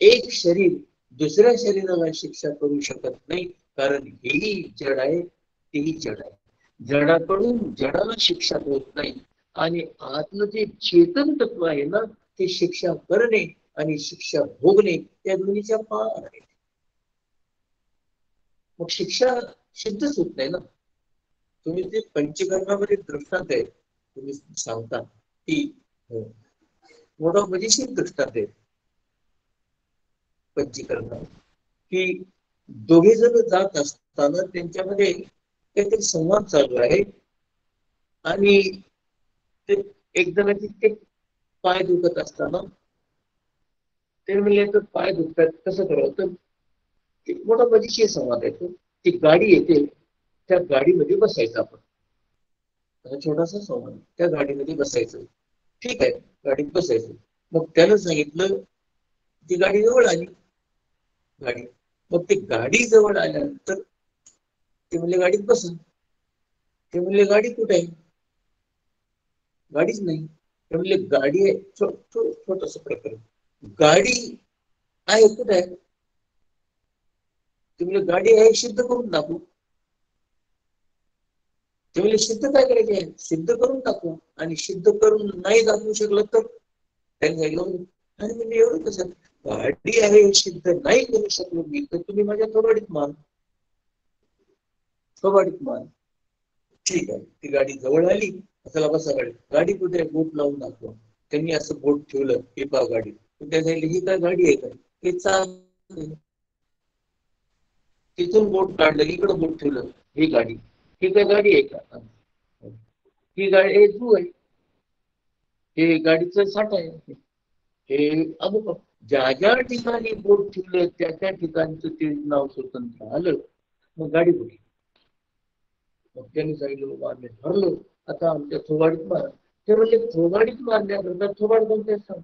एक शरीर दुसऱ्या शरीराला शिक्षा करू शकत नाही, कारण हेही जड आहे तेही जड आहे. जडाकडून जडाला शिक्षा होत नाही, आणि आतलं जे चेतन तत्व आहे ना, ते शिक्षा करणे आणि शिक्षा भोगणे त्या दोन्हीच्या पार आहे. मग शिक्षा सिद्धच होत नाही ना. तुम्ही ते पंचकर्मामध्ये दृष्टांत आहे, तुम्ही सांगता की मोठा मजेशीर दृष्टांत आहे पंचकर्म, की दोघे जण जात असताना त्यांच्यामध्ये काहीतरी संवाद चालू आहे, आणि ते एक जणाची ते पाय दुखत असताना ते म्हणले तर पाय दुखतात कसं करावं, तर एक मोठा मजेशीर संवाद आहे तो. ती गाडी येते, त्या गाडीमध्ये बसायचं आपण. छोटासा संवाद, त्या गाडीमध्ये बसायचं. ठीक आहे, गाडीत बसायचं. मग त्यानं सांगितलं, ती गाडी जवळ आली. मग ती गाडी जवळ आल्यानंतर ते म्हणले गाडीत बसा. ते म्हणले गाडी कुठे आहे? गाडीच नाही. ते म्हणले गाडी आहे. छोटस प्रकरण, गाडी आहे कुठे आहे? ते म्हणले गाडी आहे, सिद्ध करून दाखवू. ते म्हणले सिद्ध काय करायचे आहे? सिद्ध करून टाकू. आणि सिद्ध करून नाही दाखवू शकलं तर त्यांनी सांगितलं, आणि म्हणजे एवढं कसं, गाडी आहे सिद्ध नाही करू शकलो मी तर तुम्ही माझ्या थोबाडीत मान. ठीक आहे, ती गाडी जवळ आली चला बसा गाडी, गाडी कुठे आहे? बोट लावून दाखवा. त्यांनी असं बोट ठेवलं, हे पहा गाडी. त्या सांगितलं ही काय गाडी आहे काय? हे चाल. तिथून बोट काढलं, इकडं बोट ठेवलं, ही गाडी. ही काय गाडी आहे का? ही गाडी हे तू आहे, हे गाडीचं साठ आहे, हे अमुक. ज्या ज्या ठिकाणी बोट ठेवलं त्या त्या ठिकाणचं ते नाव स्वतंत्र आलं. मग गाडी कुठे? मग त्यांनी सांगितलं बाबा आम्ही ठरलो आता आमच्या थोबाडीत मारा. ते म्हणजे थोबाडीत मारण्याकरता थोबाड कोणते सांग,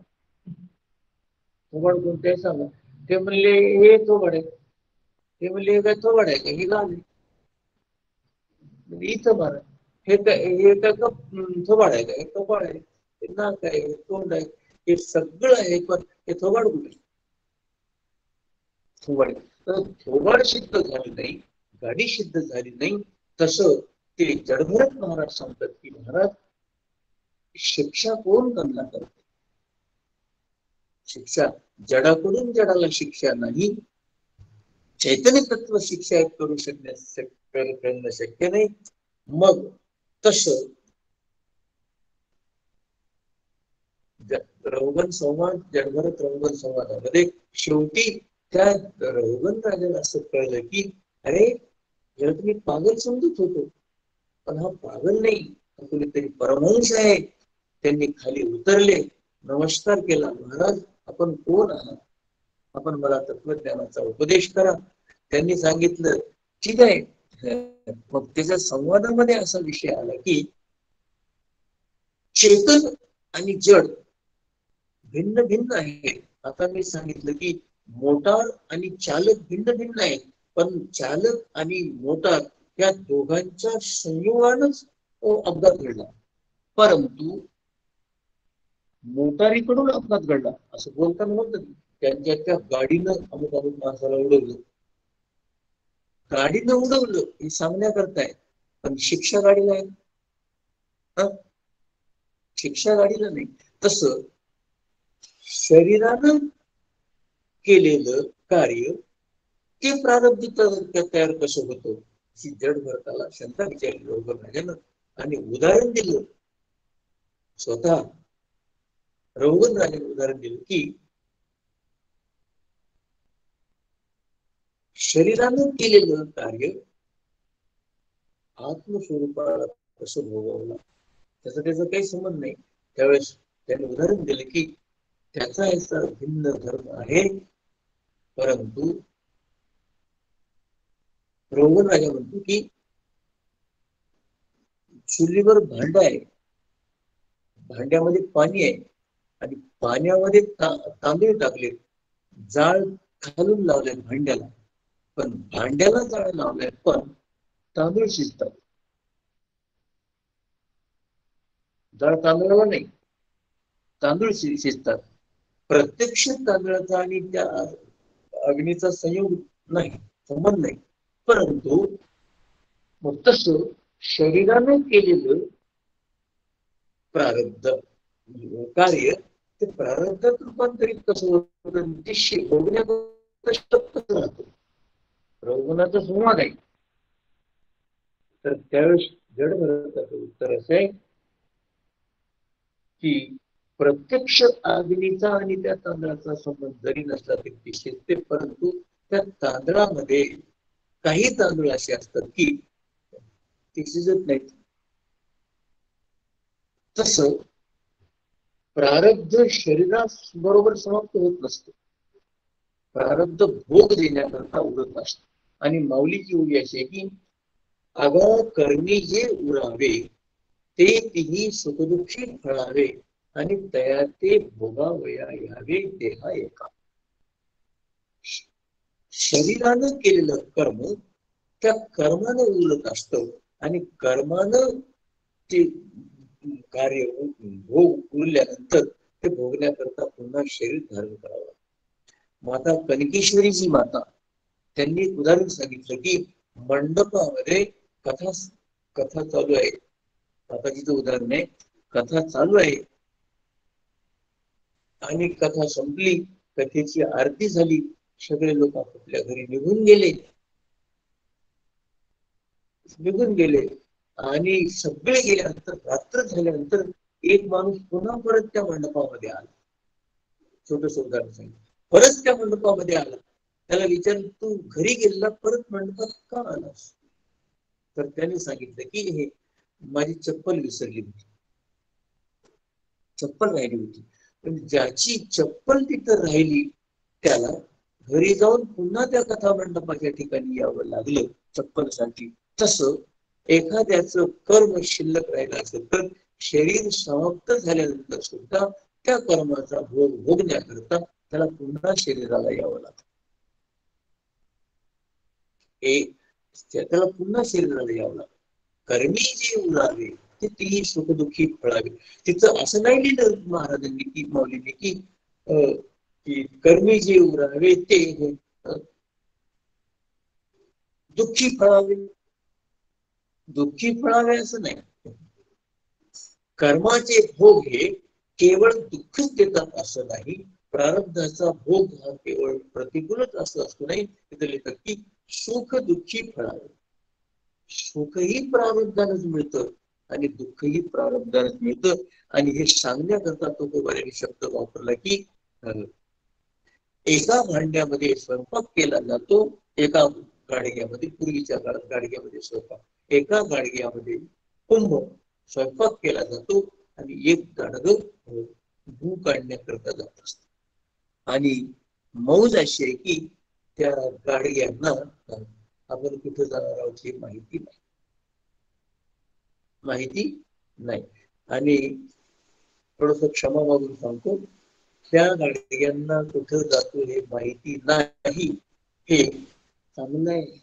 थोबाड कोणते सांगा. ते म्हणले हे थोबाड आहे. ते म्हणले हे काय थोबाड आहे का? ही गाव आहे. इथं मारा. हे काय, हे काय थोबाड आहे का? हे कपाळ आहे, हे नाक आहे, हे तोंड आहे, हे सगळं आहे, पण हे थोबाड कुठे? थोबाड. तर थोबाड सिद्ध झाली नाही, गाडी सिद्ध झाली नाही. तसं ते जडभरत महाराज सांगतात की महाराज शिक्षा कोण त्यांना करते? शिक्षा जडाकडून जडाला शिक्षा नाही. चैतन्य तत्व शिक्षा करू करणं शक्य नाही. मग तस रौगन संवाद, जडभरत रौगन संवादामध्ये शेवटी त्या रौगन राजाला असं कळलं की अरे याला तुम्ही पागल समजत होतो, पण हा पागल नाही, हा कुणीतरी परमहंस आहे. त्यांनी खाली उतरले, नमस्कार केला. महाराज आपण कोण आहात? आपण मला तत्वज्ञानाचा उपदेश करा. त्यांनी सांगितलं ठीक आहे. मग त्याच्या संवादामध्ये असा विषय आला की चेतन आणि जड भिन्न भिन्न आहे. आता मी सांगितलं की मोटार आणि चालक भिन्न भिन्न आहेत, पण चालक आणि मोटार या दोघांच्या संयोगानच अपघात घडला. परंतु मोटारीकडून अपघात घडला असं बोलताना म्हणतात त्यांच्या त्या गाडीनं अमुक अमुक माणसाला उडवलं. गाडीनं उडवलं हे सांगण्याकरताय, पण शिक्षा गाडीला आहे, शिक्षा गाडीला नाही. तसं शरीरानं केलेलं कार्य ते प्रारब्ध तयार कसं होतं ही जड भरताला शंका विचारली रौगन राजानं आणि उदाहरण दिलं. स्वतः रौगन राजाने उदाहरण दिलं की शरीरानं केलेलं कार्य आत्मस्वरूपाला कसं भोगवलं त्याचा काही संबंध नाही. त्यावेळेस त्यांनी उदाहरण दिलं की त्याचा याचा भिन्न धर्म आहे, परंतु रौगन राजा म्हणतो की चुलीवर भांड आहे, भांड्यामध्ये पाणी आहे आणि पाण्यामध्ये तांदूळ टाकले, जाळ खालून लावले भांड्याला, पण भांड्याला जाळ लावलाय पण तांदूळ शिजतात. जाळ तांदूळाला नाही, तांदूळ शिजतात. प्रत्यक्ष तांदळाचा आणि त्या अग्नीचा संयोग नाही, संबंध नाही. परंतु मग तसं शरीराने केलेलं प्रारब्ध कार्य ते प्रारब्धात रूपांतरित कसं होतं ते कसं राहतं. रौगनाचा संवाद आहे. तर त्यावेळेस जड भरताचं उत्तर असं आहे की प्रत्यक्ष अग्नीचा आणि त्या तांदळाचा संबंध जरी नसला तरी ते शिजते, परंतु त्या तांदळामध्ये काही तांदूळ असे असतात की ते शिजत नाहीत. तस प्रारब्ध शरीरास बरोबर समाप्त होत नसतं, प्रारब्ध भोग देण्याकरता उडत असत. आणि माऊलीची उडी अशी आहे की आगा कर्मी जे उरावे ते तिही सुखदुःखी फळावे आणि तया ते भोगावया यावे देहा एका. शरीरानं केलेलं कर्म त्या कर्मानं उलट असतं आणि कर्मानं ते कार्य भोग उरल्यानंतर ते भोगण्याकरता पुन्हा शरीर धारण करावं. माता कनकेश्वरीची माता त्यांनी उदाहरण सांगितलं की मंडपामध्ये कथा चालू आहे. माताजीचं उदाहरण आहे, कथा चालू आहे आणि कथा संपली, कथेची आरती झाली, सगळे लोक आपापल्या घरी निघून गेले. आणि सगळे गेल्यानंतर रात्र झाल्यानंतर एक माणूस पुन्हा परत त्या मंडपामध्ये आला. छोटस उदाहरण सांगितलं. परत त्या मंडपामध्ये आला. त्याला विचारलं, तू घरी गेला परत मंडपात का आलास? तर त्याने सांगितलं की हे माझी चप्पल विसरली होती, चप्पल राहिली होती. पण ज्याची चप्पल तिथं राहिली त्याला घरी जाऊन पुन्हा त्या कथा मंडपाच्या ठिकाणी यावं लागलं चप्पलसाठी. तसं एखाद्याचं कर्म शिल्लक राहिलं असेल तर शरीर समाप्त झाल्यानंतर सुद्धा त्या कर्माचा भोग भोगण्याकरता त्याला पुन्हा शरीराला यावं लागतं. त्याला पुन्हा शरीराला यावं लागतं. कर्मी जे उरावे ते ती सुखदुःखी फळावे. तिथं असं नाही लिहिलं महाराजांनी की मौलींनी की कर्मी जे उरावे ते दुःखी फळावे. दुःखी फळावे असं नाही. कर्माचे भोग हे केवळ दुःखच देतात असं नाही. प्रारब्धाचा भोग हा केवळ प्रतिकूलच असं असतो नाही. तिथे लिहितात की सुख दुःखी फळावे. सुखही प्रारब्धानच मिळतं आणि दुःखही प्रारब्धानच मिळतं. आणि हे सांगण्याकरता तो बऱ्याने शब्द वापरला की एका भांड्यामध्ये स्वयंपाक केला जातो, एका गाडग्यामध्ये, पूर्वीच्या काळात गाडग्यामध्ये स्वयंपाक, एका गाडग्यामध्ये कुंभ स्वयंपाक केला जातो आणि एक गाडग भू काढण्याकरता जात असत. आणि मौज अशी आहे की त्या गाडग्यांना आपण कुठे जाणार आहोत हे माहिती नाही. आणि थोडस क्षमा मागून सांगतो, त्या गाडग्यांना कुठं जातो हे माहिती नाही हे चांगलं आहे.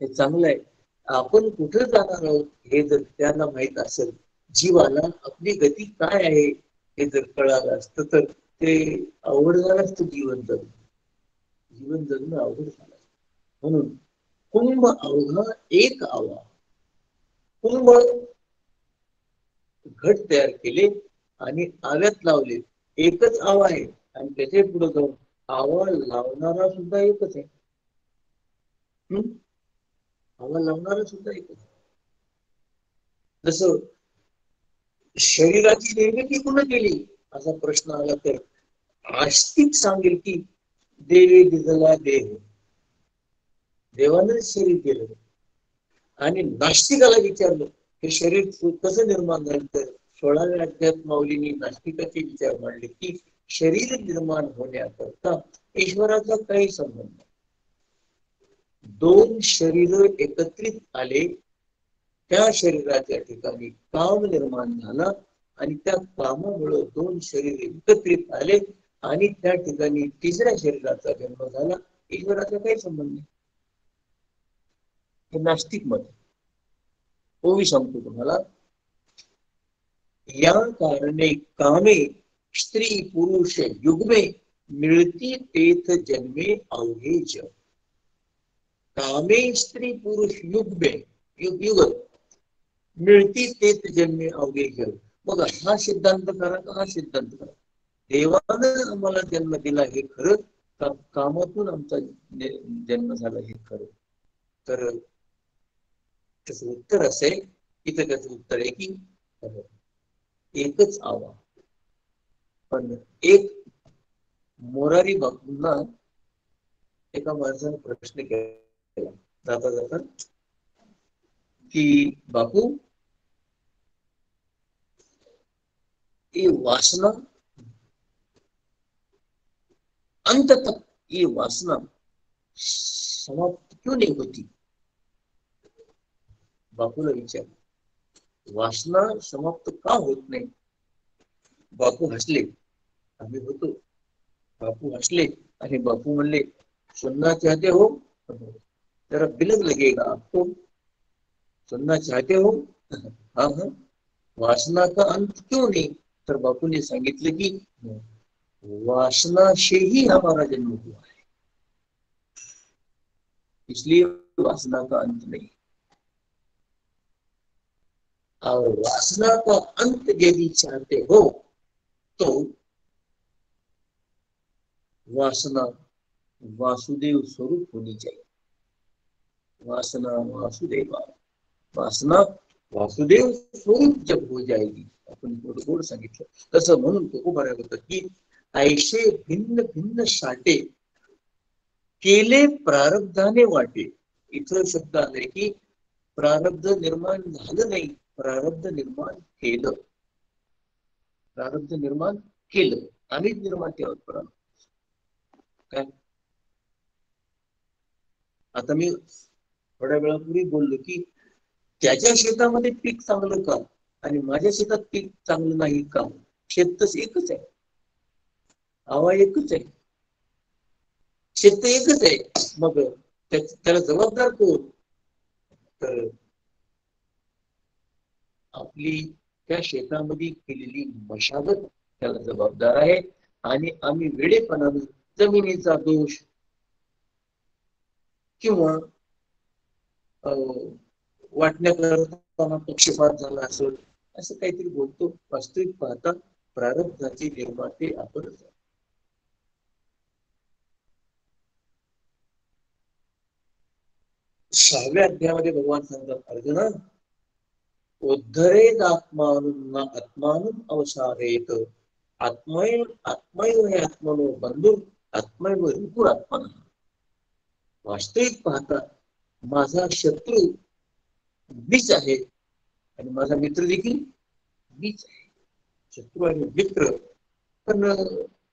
हे चांगलं आहे. आपण कुठं जाणार आहोत हे जर त्यांना माहित असेल, जीवाला आपली गती काय आहे हे जर कळालं असतं तर ते अवघड झालं असतं जीवन जगणं अवघड झालं. म्हणून कुंभ अवघा एक आवा. कुंभ घट तयार केले आणि आव्यात लावले. एकच आवा आहे आणि त्याच्या पुढे जाऊन आवा लावणारा सुद्धा एकच आहे. आवा लावणारा सुद्धा एकच. जसं शरीराची निर्मिती कुठं केली असा प्रश्न आला तर आस्तिक सांगेल की देवे दिजला देह, देवाने शरीर केलं. आणि नास्तिकाला विचारलं हे शरीर कसं निर्माण झालं तर 16व्या अध्यायात माऊलींनी नास्तिकाचे विचार मांडले की शरीर निर्माण होण्याकरता ईश्वराचा काही संबंध नाही. दोन शरीर एकत्रित आले, त्या शरीराच्या ठिकाणी काम निर्माण झाला आणि त्या कामामुळे दोन शरीर एकत्रित आले आणि त्या ठिकाणी तिसऱ्या शरीराचा जन्म झाला. ईश्वराचा काही संबंध नाही. हे नास्तिक मत. ओवी सांगतो तुम्हाला. या कारणे कामे स्त्री पुरुष युग्मे मिळती तेथ जन्मे अवघे जग. कामे स्त्री पुरुष युग्मे युग मिळती तेथ जन्मे अवघे जग. बघा, हा सिद्धांत करा का हा सिद्धांत करा. देवानं आम्हाला जन्म दिला हे खरं का कामातून आमचा जन्म झाला हे खरं? तर त्याचं उत्तर असं आहे, इथं त्याचं उत्तर आहे की एकच आवा. पण एक मोरारी बापूंना एका माणसाने प्रश्न केला जाता जाता की बापू, ये वासना अंत तक ये वासना समाप्त क्यों नहीं होती? बापूला विचार, वासना समाप्त का होत नाही? बापू हसले. आम्ही होतो. बापू हसले आणि बापू म्हणले, सुनना चाहते हो? जरा बिलक लगेगा आपको. सुनना चाहते हो? हाँ हाँ. वासना का अंत क्यों नहीं? तर बापू ने सांगितलं की वासना से ही हमारा जन्म हुआ है, इसलिए वासना का अंत नहीं. और वासना का अंत यदि चाहते हो तो वासना वासुदेव स्वरूप होनी चाहिए. वासना वासुदेवा, वासना वासुदेव स्वरूप जब हो जाएगी, आपण गोड सांगितलं तसं. म्हणून तो बरं होतं की ऐशे भिन्न भिन्न साठे केले प्रारब्धाने वाटे. इथं शब्द आलाय की प्रारब्ध निर्माण झालं नाही, प्रारब्ध निर्माण केलं. प्रारब्ध निर्माण केलं, आम्हीच निर्माण केलं प्रारब्ध. काय आता मी थोड्या वेळापूर्वी बोललो की त्याच्या शेतामध्ये पीक चांगलं का आणि माझ्या शेतात पीक चांगलं नाही का? शेत तर एकच आहे, हवा एकच आहे, शेत तर एकच आहे. मग त्याला जबाबदार कोण? तर आपली त्या शेतामध्ये केलेली मशागत त्याला जबाबदार आहे. आणि आम्ही वेडेपणाने जमिनीचा दोष किंवा वाटण्या करताना पक्षपात झाला असेल असं काहीतरी बोलतो. वास्तविक पाहता प्रारब्धाचे निर्माते आपणच. 6व्या अध्यायामध्ये भगवान सांगतात, अर्जुना उद्धरेद आत्मानं आत्मानं अवसादेत. आत्मैव हे आत्मनो बंधू आत्मैव रिपुरात्मन. वास्तविक पाहता माझा शत्रू मीच आहे आणि माझा मित्र देखील मीच आहे. शत्रू आणि मित्र. पण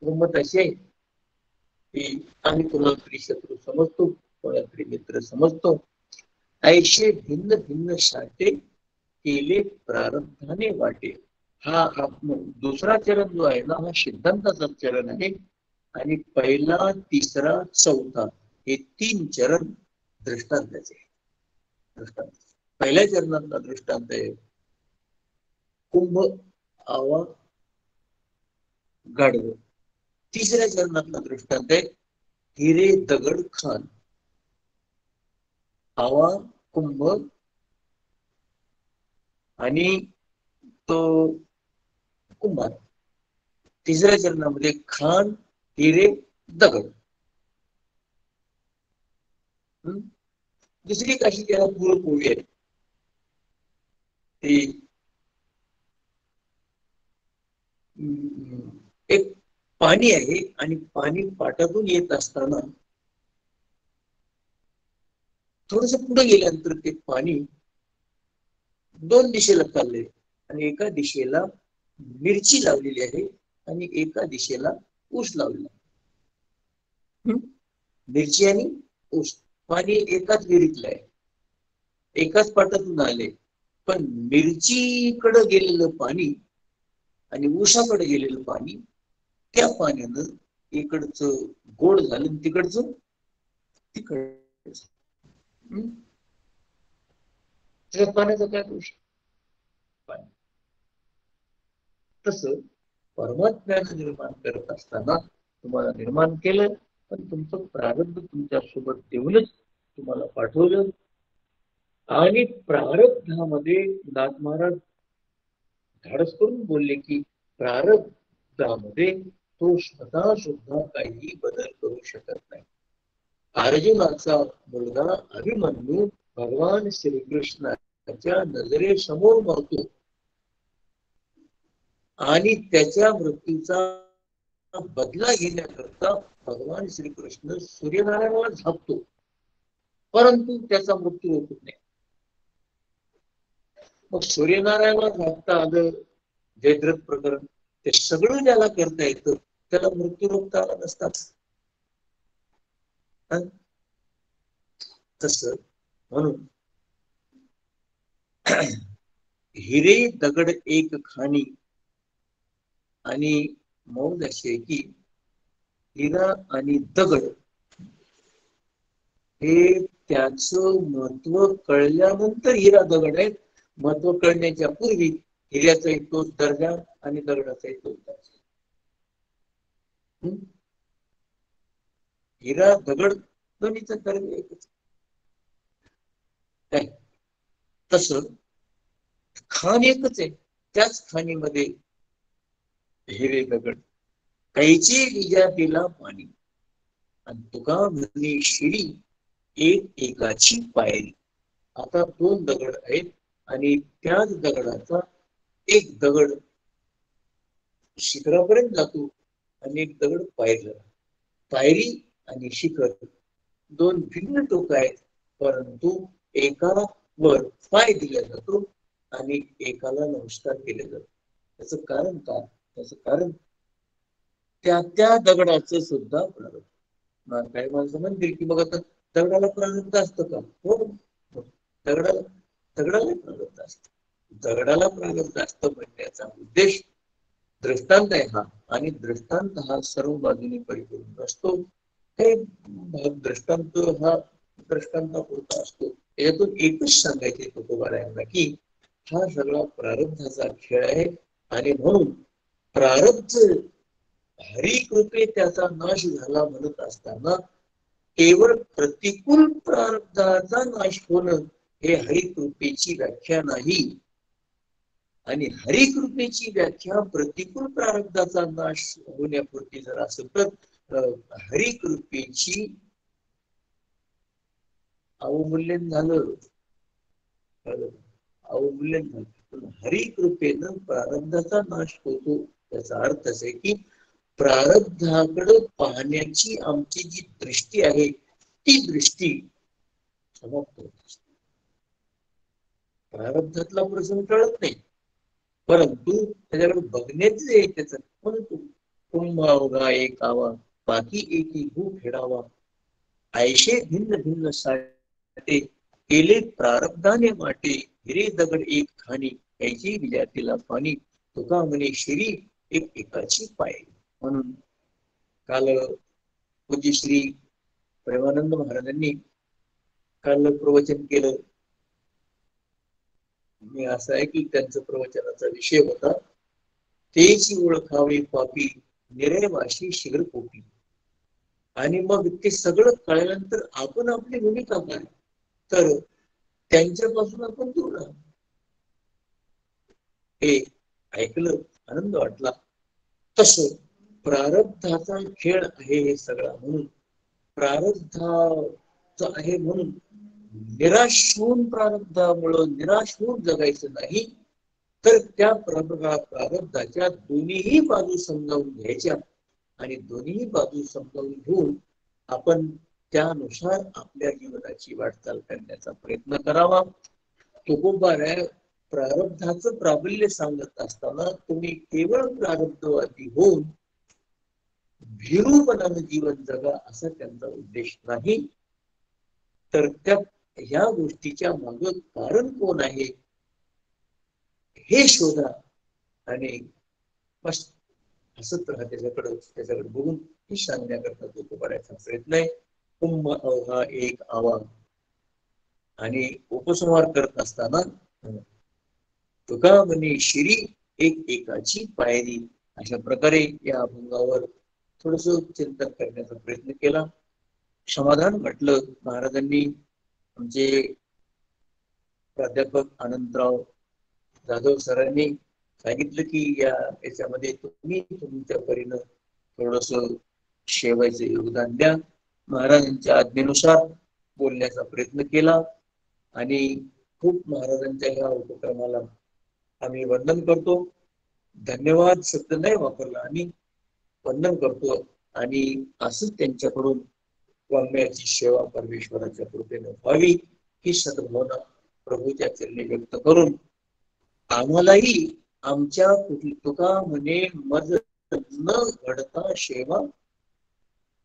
गंमत अशी आहे की आम्ही कोणाला तरी शत्रू समजतो, कोणाला तरी मित्र समजतो. ऐशे भिन्न भिन्न साठे केले प्रारब्धाने वाटे. हा दुसरा चरण जो आहे ना, हा सिद्धांताचा चरण आहे. आणि पहिला, तिसरा, चौथा हे 3 चरण दृष्टांताचे. दृष्टांत पहिल्या चरणातला दृष्टांत आहे कुंभ आवा गाढव. तिसऱ्या चरणातला दृष्टांत आहे हिरे दगड खान. आवा कुंभ आणि तो कुंभार. तिसऱ्या चरणामध्ये खान हिरे दगड. दुसरी काशी त्याला पुरपोळी आहे. ती एक पाणी आहे आणि पाणी पाटातून येत असताना थोडस पुढे गेल्यानंतर ते पाणी 2 दिशेला चालले आणि एका दिशेला मिरची लावलेली आहे आणि एका दिशेला ऊस लावलेला. मिरची आणि ऊस. पाणी एकाच विहिरीतलं आहे, एकाच पाटातून आले. पण मिरचीकडे गेलेलं पाणी आणि ऊसाकडे गेलेलं पाणी, त्या पाण्यानं इकडचं गोड झालं, तिकडचं तिकडचं. त्या पाण्याचा काय दोष? तस परमात्म्यानं निर्माण करत असताना तुम्हाला निर्माण केलं, पण तुमचं प्रारब्ध तुमच्या सोबत ठेवूनच तुम्हाला पाठवलं. आणि प्रारब्धामध्ये नाथ महाराज धाडस करून बोलले की प्रारब्धामध्ये तो स्वतः सुद्धा काही बदल करू शकत नाही. अर्जुनाचा मुलगा अभिमन्यू भगवान श्रीकृष्णाच्या नजरेसमोर मरतो आणि त्याच्या मृत्यूचा बदला घेण्याकरता भगवान श्रीकृष्ण सूर्यनारायणाला झापतो, परंतु त्याचा मृत्यू होत नाही. मग सूर्यनारायणाला झापता आलं, जयद्रथ प्रकरण, ते सगळं ज्याला करता येतं त्याला मृत्यू रोखता आला नसतात. तस म्हणून हिरे दगड एक खाणी. आणि मौज अशी आहे की हिरा आणि दगड हे त्याचं महत्व कळल्यानंतर हिरा दगड आहे. महत्व कळण्याच्या पूर्वी हिऱ्याचा एक तोच दर्जा आणि दगडाचा एक तोच दर्जा. हिरा दगड दोन्हीचा दर्जा एकच. तस खाण एकच आहे, त्याच खाणीमध्ये हिरे दगड. कैची विजा दिला पाणी आणि तुका म्हणे शिरी एक एकाची पायरी. आता दोन दगड आहेत आणि त्याच दगडाचा एक दगड शिखरापर्यंत जातो आणि एक दगड पायरीला. पायरी आणि शिखर दोन भिन्न टोक आहेत, परंतु एकावर पाय दिला जातो आणि एकाला नमस्कार केले जातो. त्याचं कारण काय? त्याचं कारण त्या दगडाचं सुद्धा प्रारब्ध. काही माणसं म्हणतील की बघा तर दगडाला प्रारब्ध असतं का? हो, दगडाला प्रारब्ध असतं. दगडाला प्रारब्ध असतं म्हणण्याचा उद्देश दृष्टांत आहे हा, आणि दृष्टांत हा सर्व बाजूने परिपूर्ण असतो. हे भाग दृष्टांत हा दृष्टांतापुरता असतो. यातून एकच सांगायचे तुकोबारायांना की हा सगळा प्रारब्धाचा खेळ आहे, आणि म्हणून प्रारब्ध हरिकृपे त्याचा नाश झाला म्हणत असताना केवळ प्रतिकूल प्रारब्धाचा नाश होणं हे हरिकृपेची व्याख्या नाही. आणि हरिकृपेची व्याख्या प्रतिकूल प्रारब्धाचा नाश होण्यापुरती जर असेल तर हरिकृपेची अवमूल्यन झालं. अवमूल्यन झालं. पण हरिकृपेनं प्रारब्धाचा नाश होतो. त्याचा अर्थ असे की प्रारब्धाकडे पाहण्याची आमची जी दृष्टी आहे ती दृष्टी समाप्त होत असते. प्रारब्धातला प्रसंग टळत नाही, परंतु त्याच्याकडे बघण्याच आहे त्याचं. परंतु कुंभावगा एक आवा बाकी एकी भू फेडावा, ऐशे भिन्न भिन्न साठे केले प्रारब्धाने वाटे, हिरे दगड एक खाणी ऐची विजातीला पाणी, तुका म्हणे शिरी एक एकाची पाय. म्हणून काल पूज्य श्री प्रेमानंद महाराजांनी काल प्रवचन केलं. मी असं आहे की त्यांचं प्रवचनाचा विषय होता तेची ओळखावे पापी निरेवाशी शिगर पोटी. आणि मग ते सगळं कळल्यानंतर आपण आपली भूमिका काय, तर त्यांच्यापासून आपण दूर राहू. हे ऐकलं, आनंद वाटला. तसं प्रारब्धाचा खेळ आहे हे सगळा, म्हणून प्रारब्धाचा आहे म्हणून निराश होऊन प्रारब्धामुळं निराश होऊन जगायचं नाही, तर त्या प्रारब्धाच्या दोन्हीही बाजू समजावून घ्यायच्या आणि दोन्ही बाजू समजावून घेऊन आपण त्यानुसार आपल्या जीवनाची वाटचाल करण्याचा प्रयत्न करावा. तुकोबाराय प्रारब्धाचं प्राबल्य सांगत असताना तुम्ही केवळ प्रारब्धवादी होऊन भीरूपणानं जीवन जगा असा त्यांचा उद्देश नाही, तर त्या ह्या गोष्टीच्या मागं कारण कोण आहे हे शोधा आणि हसत राहा. त्याच्याकडे बघून हे सांगण्याकरता तो करायचा प्रयत्न आहे. कुंभ अवघा एक आवा. आणि उपसंहार करत असताना तुका म्हणे शिरी एक एकाची पायरी, अशा प्रकारे या अभंगावर थोडस चिंतन करण्याचा प्रयत्न केला. समाधान म्हटलं. महाराजांनी आमचे प्राध्यापक आनंदराव जाधव सरांनी सांगितलं की याच्यामध्ये तुम्ही तुमच्या परीनं थोडस शेवायचं योगदान द्या. महाराजांच्या आज्ञेनुसार बोलण्याचा प्रयत्न केला आणि खूप महाराजांच्या या उपक्रमाला आम्ही वंदन करतो. धन्यवाद शब्द नाही वापरला, आम्ही वंदन करतो. आणि असंच त्यांच्याकडून वाङ्मयाची सेवा परमेश्वराच्या कृपेने व्हावी ही सद्भावना प्रभूच्या चरणी व्यक्त करून आम्हालाही आमच्या तुका म्हणे मज न घडता सेवा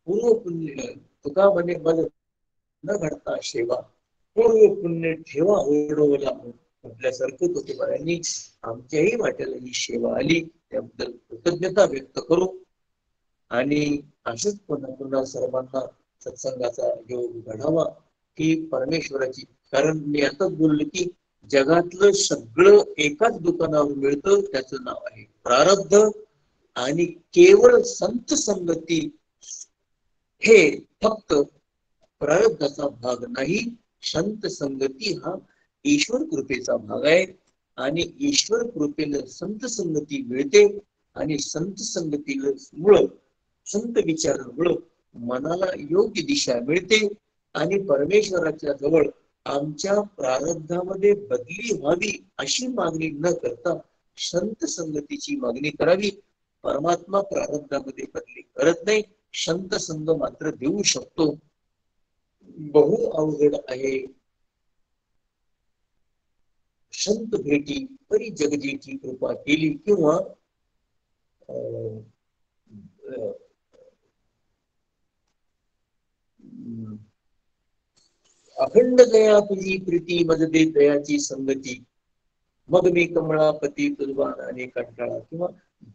पूर्व पुण्य, तुका म्हणे मज न घडता सेवा पूर्व पुण्य ठेवा ओढवला म्हटल्यासारखं तुकोबारायांनी आमच्याही वाट्याला ही सेवा आली, त्याबद्दल कृतज्ञता व्यक्त करू. आणि असेच पुन्हा पुन्हा सर्वांना सत्संगाचा योग घडावा ही परमेश्वराची. कारण मी आताच बोललो की जगातलं सगळं एकाच दुकानावर मिळतं, त्याचं नाव आहे प्रारब्ध. आणि केवळ संत संगती हे फक्त प्रारब्धाचा भाग नाही, संत संगती हा ईश्वर कृपेचा भाग आहे. आणि ईश्वर कृपेला संत संगती मिळते आणि संत संगतीमुळं संत विचारामुळं मनाला योग्य दिशा मिळते आणि परमेश्वराच्या जवळ आमच्या प्रारब्धामध्ये बदली व्हावी अशी मागणी न करता संत संगतीची मागणी करावी. परमात्मा प्रारब्धामध्ये बदली करत नाही, संत संग मात्र देऊ शकतो. बहु अवघड आहे संत भेटी तरी जगदीची कृपा केली किंवा अखंड दया तुझी प्रीती मजदे दयाची संगती मग मी कमळापती तुझवानाने कंटाळा किंवा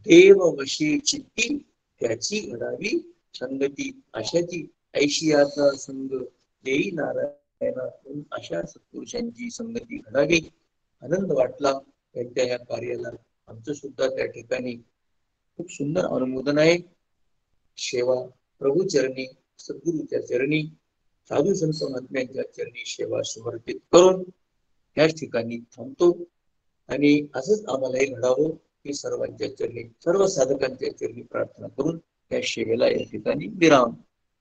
देव वशी चित्ती त्याची घडावी संगती अशाची ऐशियाचा संग देई नारायणातून अशा सत्पुरुषांची संगती घडावी. आनंद वाटला त्यांच्या या कार्याला. आमचं सुद्धा त्या ठिकाणी खूप सुंदर अनुमोदन आहे. सेवा प्रभू चरणी सद्गुरूच्या चरणी साधू संत महात्म्यांच्या चरणी सेवा समर्पित करून याच ठिकाणी थांबतो. आणि असंच आम्हालाही घडावं की सर्वांच्या चरणी सर्व साधकांच्या चरणी प्रार्थना करून या सेवेला या ठिकाणी विराम.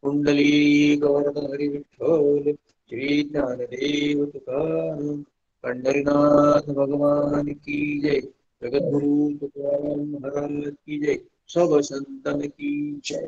कुंडली गोवर्धन हरी विठ्ठल श्री ज्ञानदेव तुकाराम पंढरीनाथ भगवान की जय. जगद्गुरु तुकाराम महाराज की जय. सब संतन की जय.